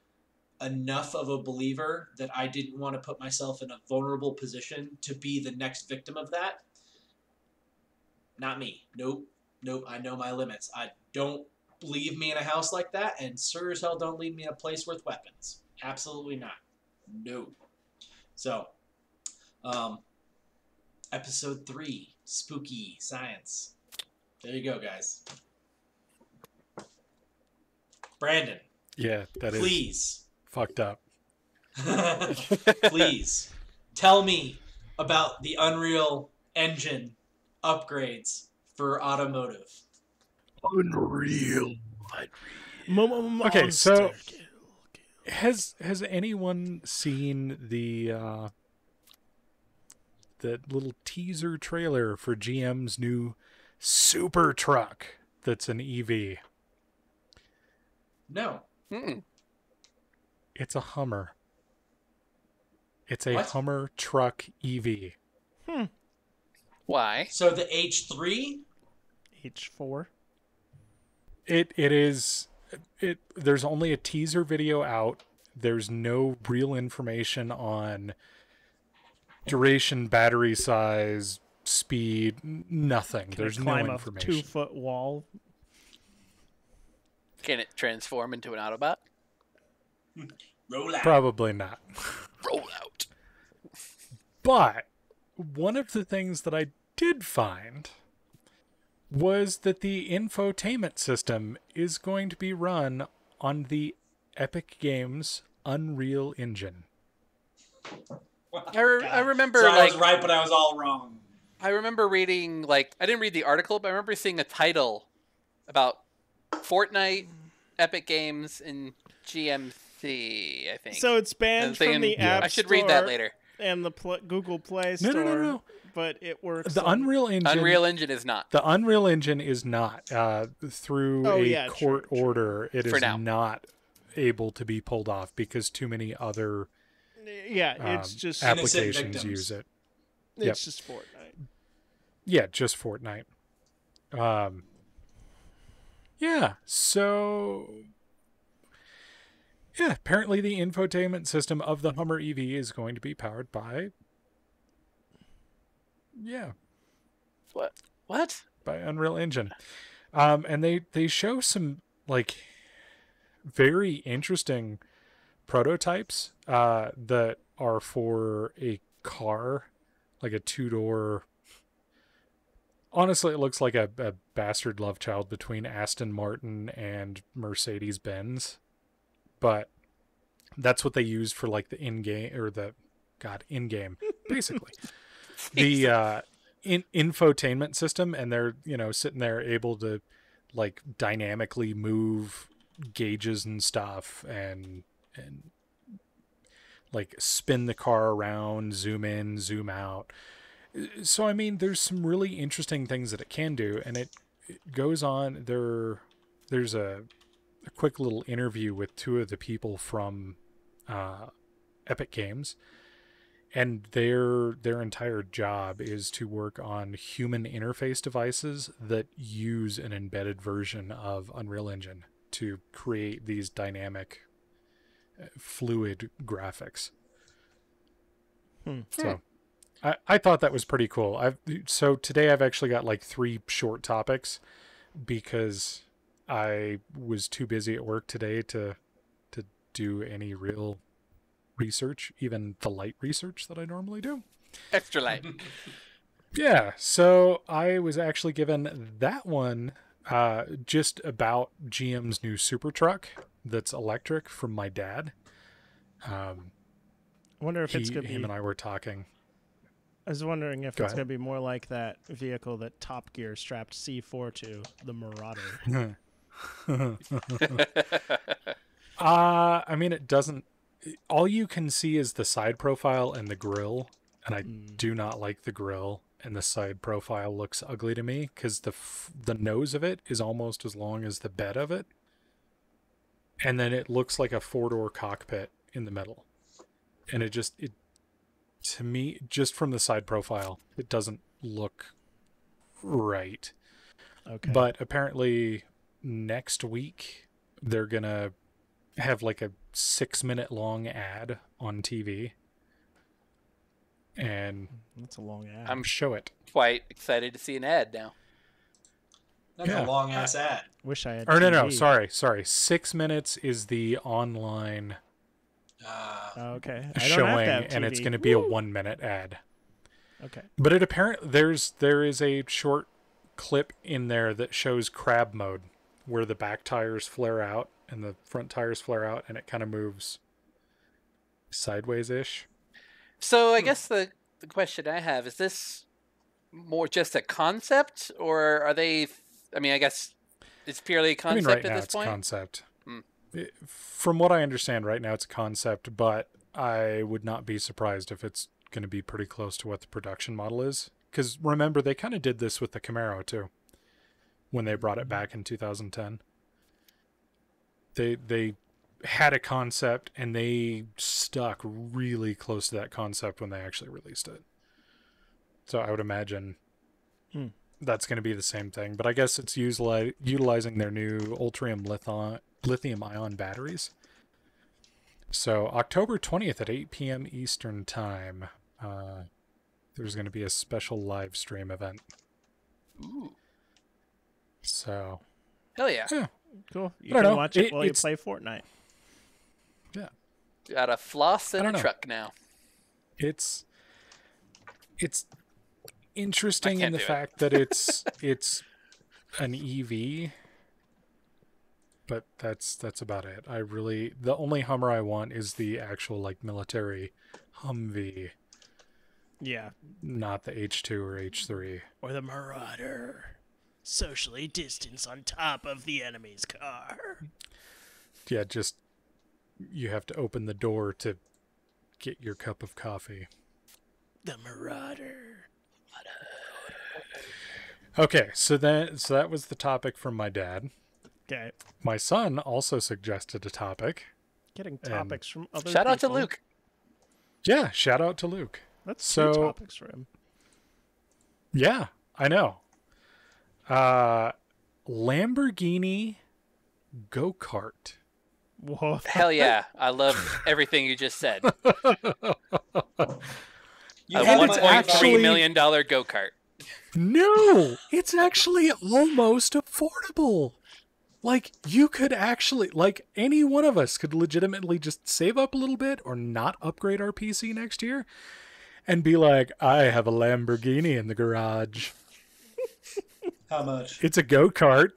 enough of a believer that I didn't want to put myself in a vulnerable position to be the next victim of that. Not me. Nope. I know my limits. I don't leave me in a house like that, and sure as hell don't leave me in a place with weapons. Absolutely not. No. So, episode 3, Spooky Science. There you go, guys. Brandon. Yeah, that is please. Fucked up. Please tell me about the Unreal Engine upgrades for automotive. Unreal. Okay, so has anyone seen the little teaser trailer for GM's new super truck that's an EV? No. Mm-mm. It's a Hummer. It's a What? Hummer truck EV. Why? So the H3? H4. It is. There's only a teaser video out. There's no real information on duration, battery size, speed, nothing. There's no information. A 2-foot wall. Can it transform into an Autobot? Roll out. Probably not. Roll out. But one of the things that I did find was that the infotainment system is going to be run on the Epic Games Unreal Engine. I remember, So like, I was right, but I was all wrong. I remember reading, like, I didn't read the article, but I remember seeing a title about Fortnite, Epic Games, and GMC, I think. So it's banned from the App Store. I should read that later. And the Google Play Store. No. But it works. The Unreal Engine. Unreal Engine is not. The Unreal Engine is not. Through court order, it is not able to be pulled off because too many other it's just applications use it. It's just Fortnite. Yeah, just Fortnite. So apparently the infotainment system of the Hummer EV is going to be powered by What? By Unreal Engine. And they show some like very interesting prototypes that are for a car, like a 2-door. Honestly, it looks like a bastard love child between Aston Martin and Mercedes-Benz. But that's what they used for like the in-game in-game, basically. The infotainment system, and they're sitting there able to like dynamically move gauges and stuff and like spin the car around, zoom in, zoom out. So I mean, there's some really interesting things that it can do, and it goes on. There's a quick little interview with two of the people from Epic Games, and their entire job is to work on human interface devices that use an embedded version of Unreal Engine to create these dynamic, fluid graphics. So I thought that was pretty cool. So today I've actually got like 3 short topics because I was too busy at work today to do any real research, even the light research that I normally do. Extra light. Yeah, so I was actually given that one just about GM's new super truck that's electric from my dad. I wonder if it's going to be... Him and I were talking. I was wondering if it's going to be more like that vehicle that Top Gear strapped C4 to, the Marauder. I mean, it doesn't... All you can see is the side profile and the grille, and I do not like the grille, and the side profile looks ugly to me because the nose of it is almost as long as the bed of it, and then it looks like a 4-door cockpit in the middle, and it to me, just from the side profile, it doesn't look right. Okay. But apparently next week they're gonna have like a 6-minute long ad on TV, and that's a long ad. I'm show it. Quite excited to see an ad now. That's a long ass ad. Wish I had. Or no, sorry. 6 minutes is the online okay. showing, and it's going to be a 1-minute ad. Okay. But it apparently there is a short clip in there that shows crab mode, where the back tires flare out and the front tires flare out, and it kind of moves sideways-ish. So I guess the question I have is this more just a concept, or are they? I mean, I guess it's purely a concept right at now this it's point. Concept. from what I understand right now, it's a concept, but I would not be surprised if it's going to be pretty close to what the production model is. Because remember, they kind of did this with the Camaro too, when they brought it back in 2010. They had a concept and they stuck really close to that concept when they actually released it. So I would imagine that's going to be the same thing. But I guess it's utilizing their new Ultrium lithium-ion batteries. So October 20th at 8 p.m. Eastern Time, there's going to be a special live stream event. Ooh. So. Hell yeah. Cool. You can watch it while you play Fortnite. Yeah. Got a floss in a truck now. It's interesting in the fact that it's an EV, but that's about it. The only Hummer I want is the actual like military Humvee. Yeah. Not the H2 or H3. Or the Marauder. Socially distance on top of the enemy's car. Yeah, just you have to open the door to get your cup of coffee. The Marauder. Okay, so that was the topic from my dad. Okay. My son also suggested a topic. Getting topics from other Shout out to people. Luke. Yeah, shout out to Luke. That's two topics for him. Yeah, I know. Lamborghini go-kart. Whoa. Hell yeah. I love everything you just said. A $1.3 million go-kart. No, it's actually almost affordable. Like, you could actually, like, any one of us could legitimately just save up a little bit or not upgrade our PC next year and be like, I have a Lamborghini in the garage. How much? It's a go-kart,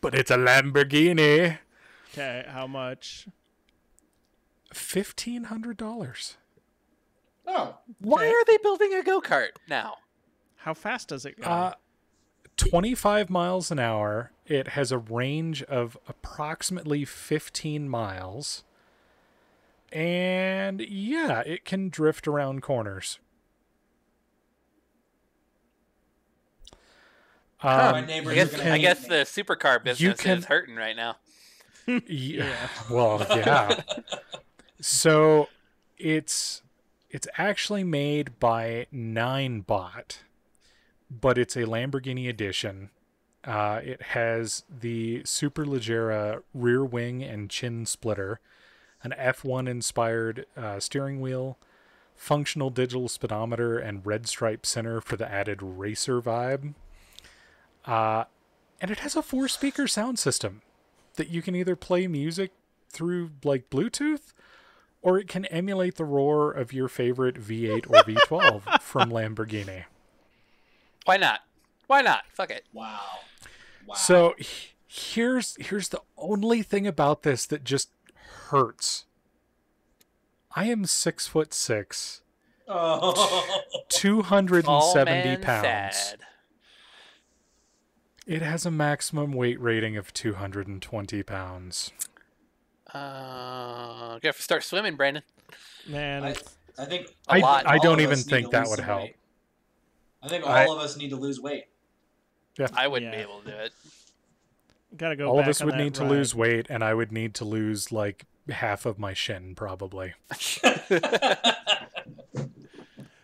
but it's a Lamborghini. Okay, how much? $1,500. Oh. Why are they building a go-kart now? How fast does it go? 25 miles an hour. It has a range of approximately 15 miles. And yeah, it can drift around corners. My neighbors I guess the supercar business is hurting right now. Yeah. Well, yeah. So it's actually made by Ninebot, but it's a Lamborghini edition. It has the Superleggera rear wing and chin splitter, an F1 inspired steering wheel, functional digital speedometer, and red stripe center for the added racer vibe. And it has a 4-speaker sound system that you can either play music through like Bluetooth, or it can emulate the roar of your favorite V8 or V12 from Lamborghini. Why not? Why not? Fuck it. Wow. So here's the only thing about this that just hurts. I am 6'6", 270 pounds. Sad. It has a maximum weight rating of 220 pounds. You have to start swimming, Brandon. Man, I think I don't even think that would help. Weight. I think all of us need to lose weight. Yeah. I wouldn't be able to do it. Gotta go. All back of us on would that need to ride. lose weight, and I would need to lose like half of my shin, probably.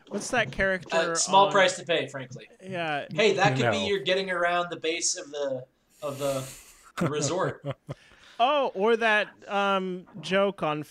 What's that character? Small price to pay, frankly. Yeah. Hey, that could be your getting around the base of the resort. Oh, or that joke on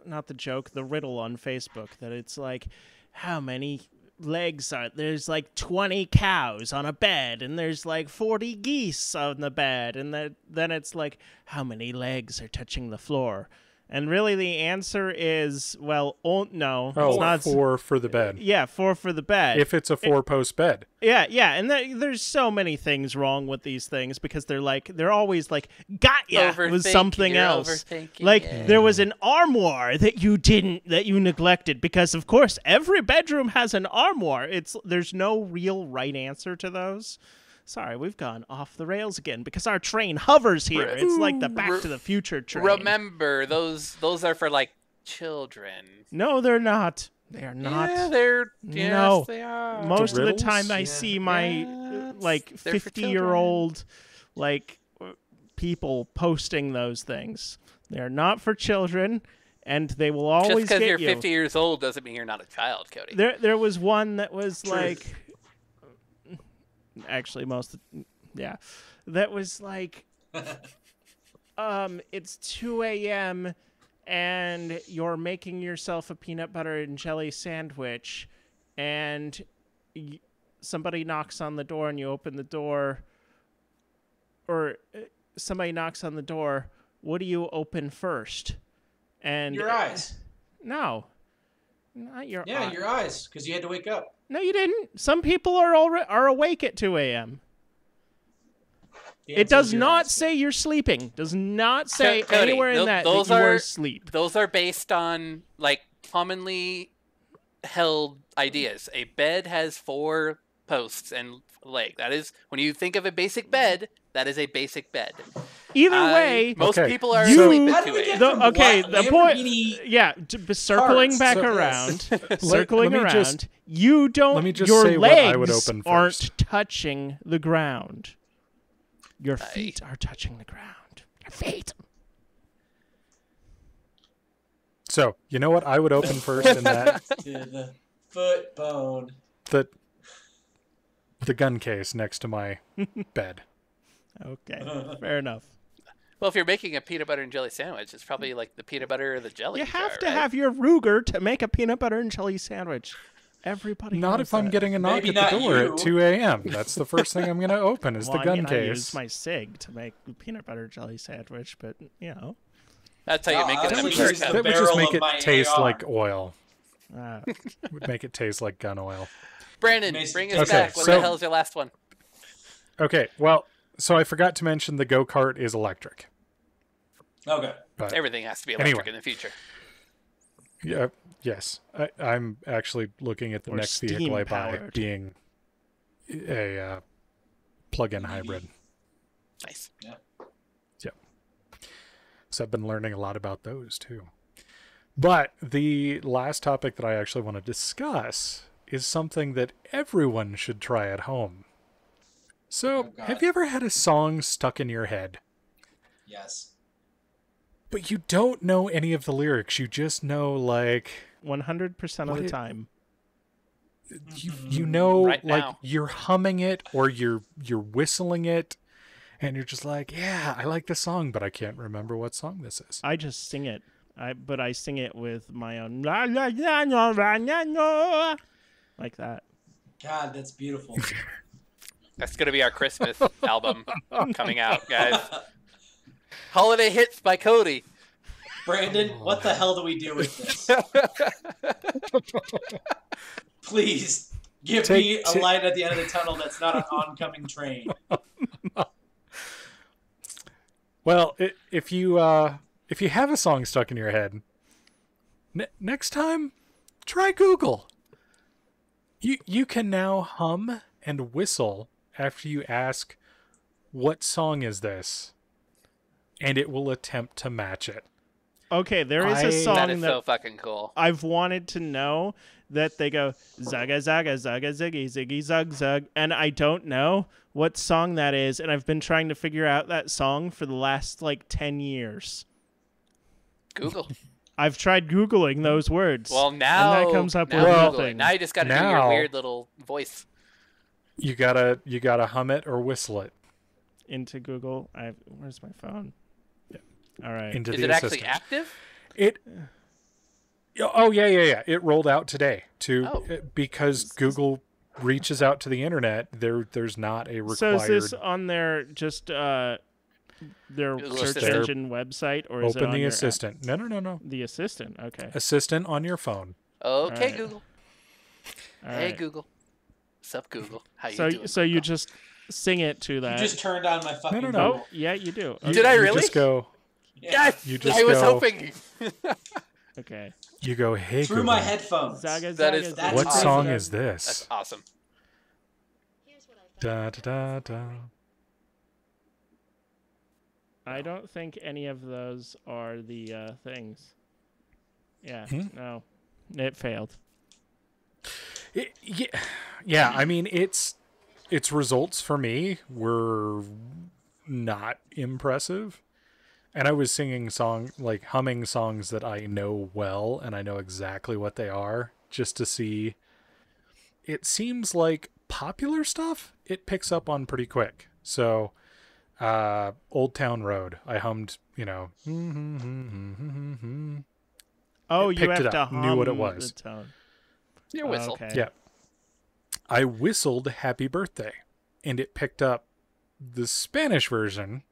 not the joke, the riddle on Facebook that it's like, how many legs are there's like 20 cows on a bed and there's like 40 geese on the bed, and then it's like, how many legs are touching the floor? And really the answer is, well, no. Oh, it's not 4 for the bed. Yeah, 4 for the bed. If it's a 4-post bed. Yeah, and there's so many things wrong with these things because they're always like, got ya with something else. Like there was an armoire that you neglected, because of course every bedroom has an armoire. There's no real right answer to those. Sorry, we've gone off the rails again because our train hovers here. It's like the Back to the Future train. Remember, those are for like children. No, they're not. They are not. Yeah, they're. No. Yes, they are. Most of the time, I see my like 50-year-old like people posting those things. They are not for children, and they will always Just get you. because you're 50 years old doesn't mean you're not a child, Cody. There was one that was like. Actually, that was like, it's 2 a.m. and you're making yourself a peanut butter and jelly sandwich, and somebody knocks on the door and you open the door, or somebody knocks on the door. What do you open first? And your eyes. No, not your eyes. Yeah, your eyes, because you had to wake up. No, you didn't. Some people are awake at 2 a.m. It does not say you're sleeping. Does not say Cody, anywhere in that you are asleep. Those are based on like commonly held ideas. A bed has 4 posts and leg. That is, when you think of a basic bed, that is a basic bed. Either way, most people are asleep at 2 a.m. The point, yeah, circling back around, circling around. You don't. Your legs aren't touching the ground. Your feet are touching the ground. Your feet. So you know what I would open first in that? To the foot bone. The gun case next to my bed. Okay, fair enough. Well, if you're making a peanut butter and jelly sandwich, it's probably like the peanut butter or the jelly. You have to have your Ruger to make a peanut butter and jelly sandwich. Everybody. Not if I'm getting a knock at the door at 2 a.m. That's the first thing I'm going to open is the gun case. I use my SIG to make a peanut butter jelly sandwich, but you know. That's how you make it. That would just make it taste like oil. Would make it taste like gun oil. Brandon, bring us back. What the hell is your last one? Okay, well, so I forgot to mention the go-kart is electric. Okay. But everything has to be electric in the future. Yeah. Yes. I'm actually looking at the next vehicle I buy being a plug-in hybrid. Nice. Yeah. Yeah. So I've been learning a lot about those too. But the last topic that I actually want to discuss is something that everyone should try at home. So, have you ever had a song stuck in your head? Yes. But you don't know any of the lyrics. You just know, like... 100% of the time. You know, right like, now. You're humming it or you're whistling it, and you're just like, yeah, I like this song, but I can't remember what song this is. I just sing it. But I sing it with my own... like that. God, that's beautiful. That's going to be our Christmas album coming out, guys. Holiday Hits by Cody. Brandon, what the hell do we do with this? Please, give me a light at the end of the tunnel that's not an oncoming train. Well, if you have a song stuck in your head, next time, try Google. You can now hum and whistle after you ask, what song is this? And it will attempt to match it. Okay, there is a song that is so fucking cool. I've wanted to know that they go, zaga, zaga, zaga, ziggy, ziggy, zug, zug, and I don't know what song that is, and I've been trying to figure out that song for the last, 10 years. Google. I've tried Googling those words. Well, now... And that comes up with nothing. Now you just gotta do your weird little voice. You gotta hum it or whistle it. Into Google. Where's my phone? Yeah. All right. Is it actually active? Oh yeah. It rolled out today because Google reaches out to the internet. There's not a required. So is this on their their search engine website, or is it on the your assistant? App? No. The assistant. Okay. Assistant on your phone. Okay, right. Google. Hey Google. What's up, Google? How you doing? So you just sing it to that. You just turned on my fucking No. Google. Oh, yeah, you do. Okay. Did I really? You just go. Yeah. Yes. I was hoping. Okay. You go, hey Through Google, my headphones. Zaga, That zaga, is zaga. what awesome. song is this? That's awesome. Da, da, da, da. I don't think any of those are the things. Yeah, no. It failed. Yeah, I mean, its results for me were not impressive. And I was singing humming songs that I know well, and I know exactly what they are, just to see. It seems like popular stuff, it picks up on pretty quick. So, Old Town Road, I hummed, Oh, you picked have it to up, hum knew what it was. the tone. Your whistle. Okay. Yeah. I whistled Happy Birthday, and it picked up the Spanish version,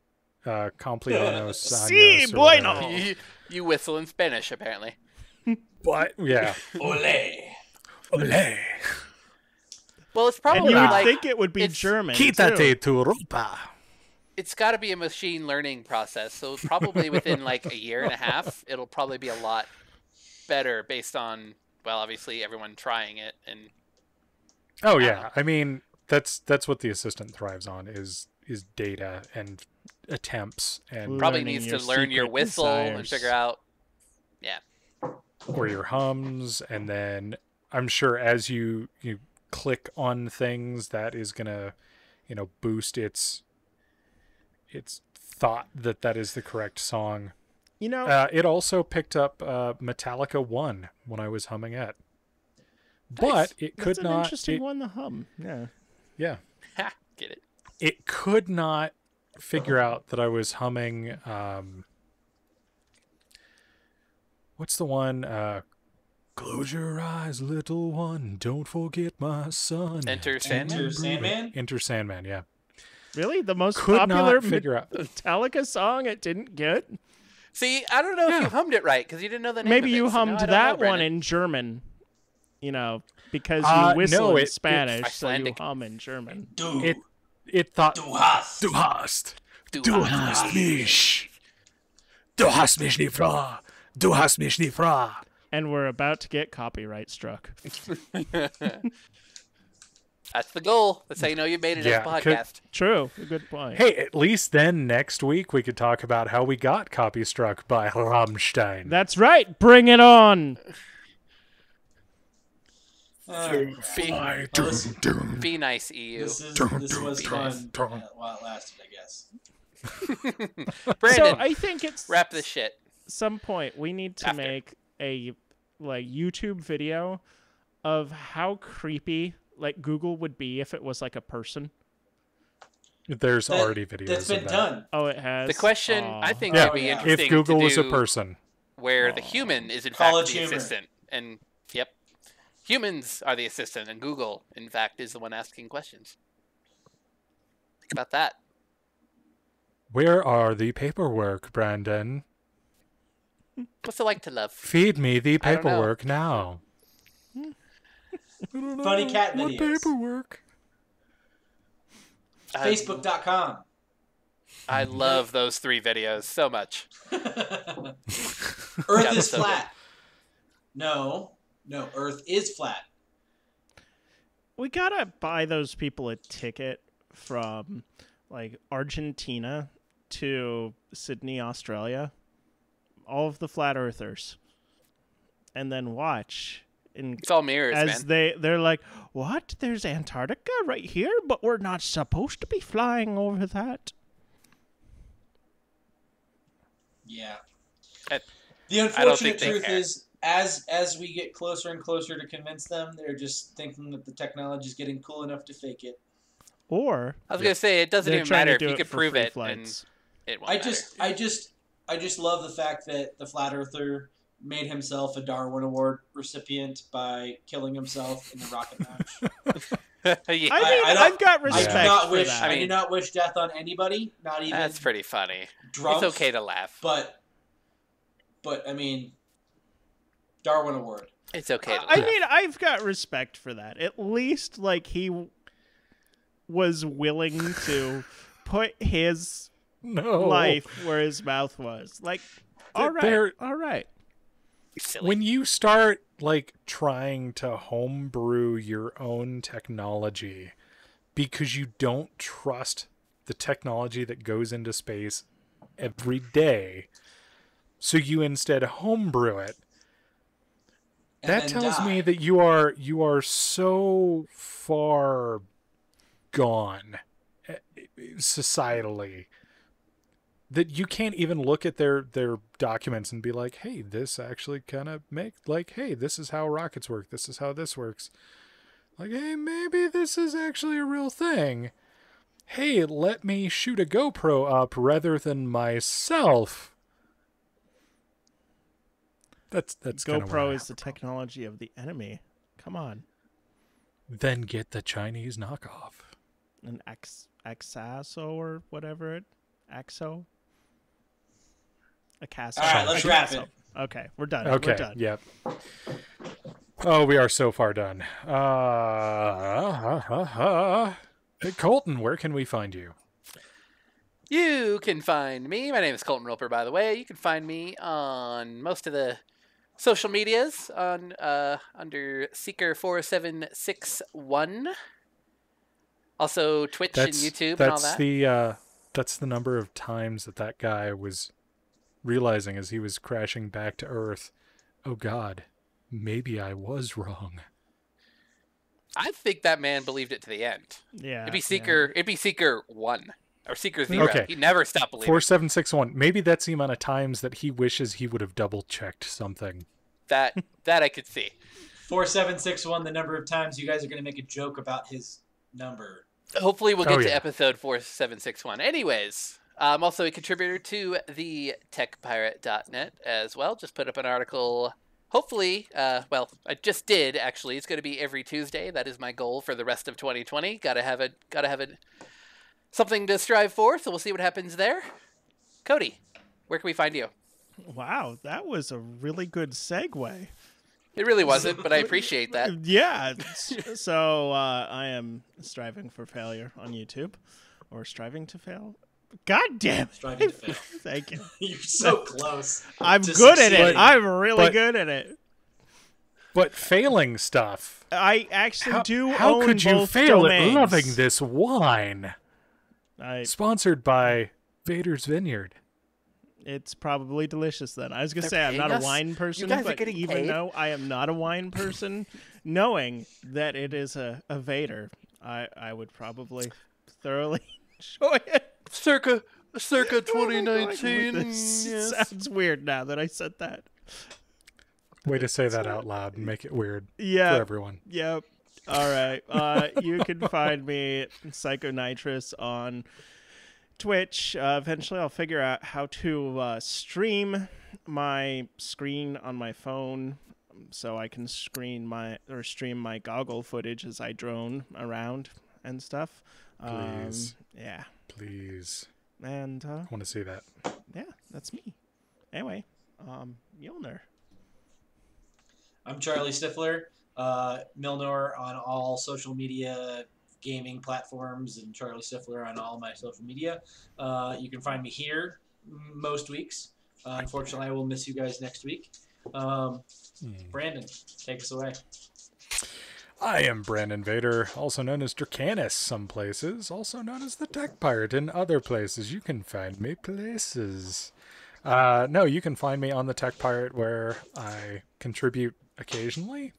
Compleanos Si, Años or bueno. whatever. You whistle in Spanish, apparently. But, yeah. Ole. Ole. Well, it's And probably you would like think it would be it's- German, Quítate too. tu ropa. it's got to be a machine learning process. So probably within like a year and a half, it'll probably be a lot better based on, well, obviously everyone trying it. And Oh, yeah. I mean, that's what the assistant thrives on is data and attempts and probably Learning needs your to learn your secret whistle and desires. figure out. Yeah. or your hums, and then I'm sure as you click on things, that is gonna boost its thought that is the correct song. It also picked up Metallica 1 when I was humming it, but it could That's not. an interesting one to hum. Yeah. Yeah, Ha, get it. it could not figure out that I was humming. What's the one? Close your eyes, little one. Don't forget my son. Enter Sandman? Enter Sandman? Enter Sandman. Yeah. Really? The most Could popular not figure out. Metallica song it didn't get? See, I don't know if Yeah. you hummed it right because you didn't know the name Maybe of it, you so now hummed I don't that know, one Brandon. in German, because you whistle no, in it- Spanish, so you Icelandic. hum in German. Du. It thought. Du hast. Du hast. Du Du hast. hast mich. Du hast mich nicht fra. Du hast mich nicht fra. And we're about to get copyright struck. That's the goal. That's how you know you made it Yeah, as a podcast. True. Good point. Hey, at least then next week we could talk about how we got copy struck by Rammstein. That's right. Bring it on. Fly, Well, this- Be nice, EU. This was fun while it lasted, I guess. Brandon, So I think it's wrap this shit. some point we need to After. make a YouTube video of how creepy Google would be if it was like a person. There's That- already videos That's been of that. done. Oh, it has. The question Aw. I think Yeah, would be yeah. interesting If Google to was a do person. where the human is in College fact the humor. assistant. And, yep, humans are the assistant, and Google, in fact, is the one asking questions. Think about that. Where are the paperwork, Brandon? What's it like to love? Feed me the I don't know. paperwork now. Funny cat What videos. paperwork? Facebook.com. I love those 3 videos so much. Earth is so flat. No, Earth is flat. We gotta buy those people a ticket from Argentina to Sydney, Australia. All of the flat earthers, and then watch. It's all mirrors, As man. they're like, what? There's Antarctica right here, but we're not supposed to be flying over that. Yeah. I- The I don't unfortunate think they truth care. is, as we get closer and closer to convince them, they're just thinking that the technology is getting cool enough to fake it. Or I was going to say, it doesn't they're even trying matter to if do you it could for prove free it, flights. and it won't I matter. just love the fact that the flat earther made himself a Darwin Award recipient by killing himself in the rocket match. Yeah, I mean, I don't- I've got I respect do not for wish. that. I I do mean- not wish death on anybody, not even that's pretty funny. drunk. It's okay to laugh. But I mean, Darwin Award. It's okay to laugh. I mean, I've got respect for that. At least, he was willing to put his No. life where his mouth was. All right, They're- all right. Silly. When you start trying to homebrew your own technology, because you don't trust the technology that goes into space every day. So you instead homebrew it. That tells me that you are so far gone societally that you can't even look at their documents and be like, hey, this actually kind of hey, this is how rockets work. This is how this works. Like, hey, maybe this is actually a real thing. Hey, let me shoot a GoPro up rather than myself. That's GoPro is the technology of the enemy. Come on. Then get the Chinese knockoff. An Axaso or whatever Axo? A Caso. All right, let's wrap it. Okay, we're done. Okay, we're done. Yep. Oh, we are so far done. Hey, Colton, where can we find you? You can find me. My name is Colton Roper, by the way. You can find me on most of the social medias on under Seeker4761. Also Twitch and YouTube and all that. That's the number of times that guy was realizing as he was crashing back to Earth, oh God, maybe I was wrong. I think that man believed it to the end. Yeah. It'd be Seeker 1 or Seeker 0. Okay. He never stopped believing. 4761. Maybe that's the amount of times that he wishes he would have double checked something. That I could see. 4761, the number of times you guys are going to make a joke about his number. Hopefully we'll get to episode 4761. Anyways, I'm also a contributor to the techpirate.net as well. Just put up an article. Hopefully, I just did actually. It's going to be every Tuesday. That is my goal for the rest of 2020. Gotta have something to strive for. So we'll see what happens there. Cody, where can we find you? Wow, that was a really good segue. It really wasn't, but I appreciate that. Yeah. So I am striving for failure on YouTube, or striving to fail. God damn it. Striving to fail. Thank you. You're so close. I'm good at it. I'm really good at it. But failing stuff. I actually How could you fail domains. at loving this wine? Sponsored by Vader's Vineyard. It's probably delicious then. I was going to say I'm not a wine person, but even though I am not a wine person, knowing that it is a Vader, I would probably thoroughly enjoy it. Circa 2019. Yes. Sounds weird now that I said that. Way to say that out loud and make it weird for everyone. Yep. All right. You can find me Psychonitrous on Twitch. Eventually I'll figure out how to stream my screen on my phone so I can stream my goggle footage as I drone around and stuff. Please. Yeah. Please. And I want to see that. Yeah, that's me. Anyway, Mjolnir. I'm Charlie Stifler. Milnor on all social media gaming platforms, and Charlie Stifler on all my social media. You can find me here most weeks. Unfortunately, I will miss you guys next week. Brandon, take us away. I am Brandon Vader, also known as Dracanis some places, also known as the Tech Pirate in other places. You can find me places. No, you can find me on the Tech Pirate where I contribute occasionally.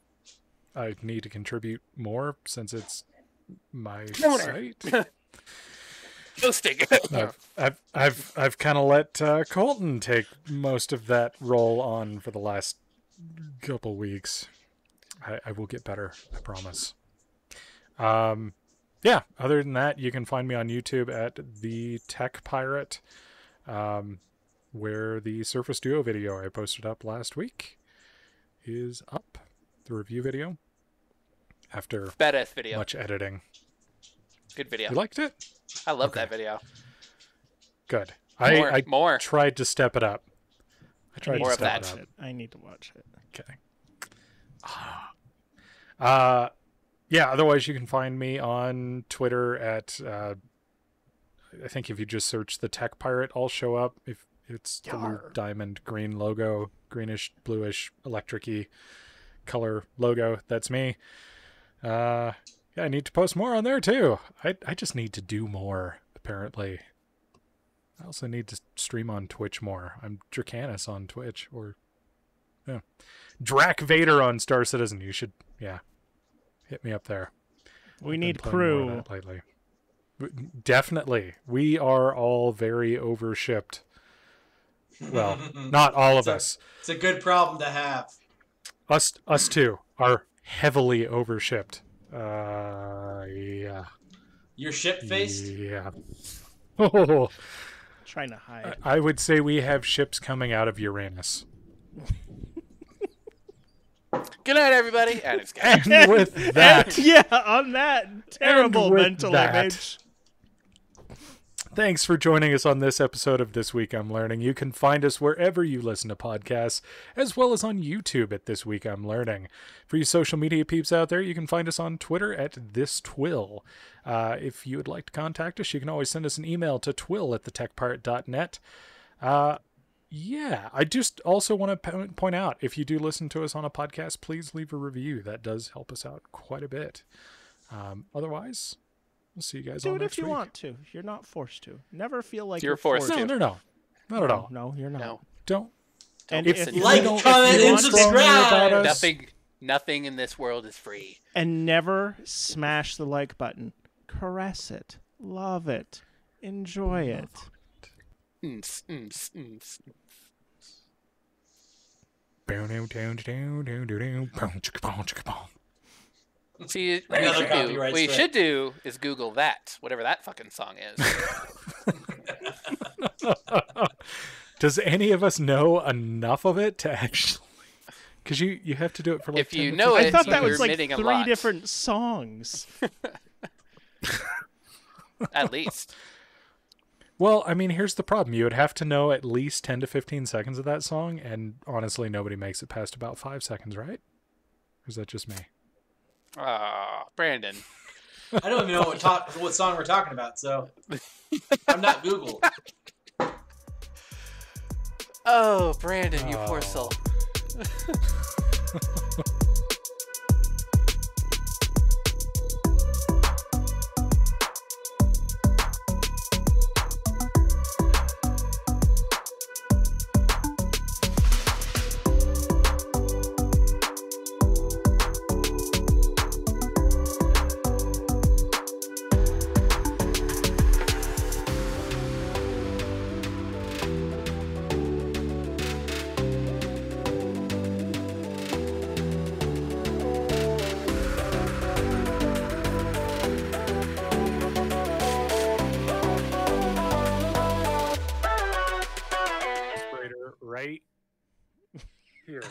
I need to contribute more since it's my site. Hosting. I've kind of let Colton take most of that role on for the last couple weeks. I will get better, I promise. Yeah, other than that, you can find me on YouTube at the Tech Pirate, where the Surface Duo video I posted up last week is up. The review video. After badass video. Much editing. Good video. You liked it? I love that video. Good. More. I tried to step it up. More of that. I need to watch it. Okay. Yeah, otherwise you can find me on Twitter at I think if you just search the Tech Pirate, I'll show up. If it's the blue diamond green logo, greenish, bluish, electric-y color logo, that's me. Yeah, Yeah, I need to post more on there too. I just need to do more, apparently. I also need to stream on Twitch more. I'm Dracanis on Twitch, or yeah, Drac Vader on Star Citizen. You should, yeah, hit me up there. We need crew lately. Definitely, we are all very overshipped. Well, not all of us. It's a good problem to have. Us two are heavily overshipped. Yeah. You're ship-faced? Yeah. Oh. Trying to hide. I would say we have ships coming out of Uranus. Good night, everybody. And it's and with that. Yeah, on that terrible mental image. Thanks for joining us on this episode of This Week I'm Learning. You can find us wherever you listen to podcasts, as well as on YouTube at This Week I'm Learning. For you social media peeps out there, you can find us on Twitter at ThisTWIL. If you would like to contact us, you can always send us an email to twil@thetechpart.net. Yeah, I just also want to point out, if you do listen to us on a podcast, please leave a review. That does help us out quite a bit. Otherwise, we'll see you guys all next week. Do it if you want to. You're not forced to. Never feel like you're forced to. No. Not at all. No, you're not. No. Don't. And if like, comment, and subscribe. Nothing in this world is free. And never smash the like button. Caress it. Love it. Enjoy it. See, what you should do is Google that, whatever that fucking song is. Does any of us know enough of it to actually? Because you have to do it for like. If you know it, I thought that was like 3 different songs. At least. Well, I mean, here's the problem. You would have to know at least 10 to 15 seconds of that song, and honestly, nobody makes it past about 5 seconds, right? Or is that just me? Brandon. I don't even know what song we're talking about, so I'm not Google. Oh, Brandon, you poor soul. Right here.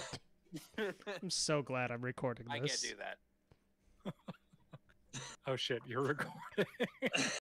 I'm so glad I'm recording this. I can't do that. Oh shit, you're recording.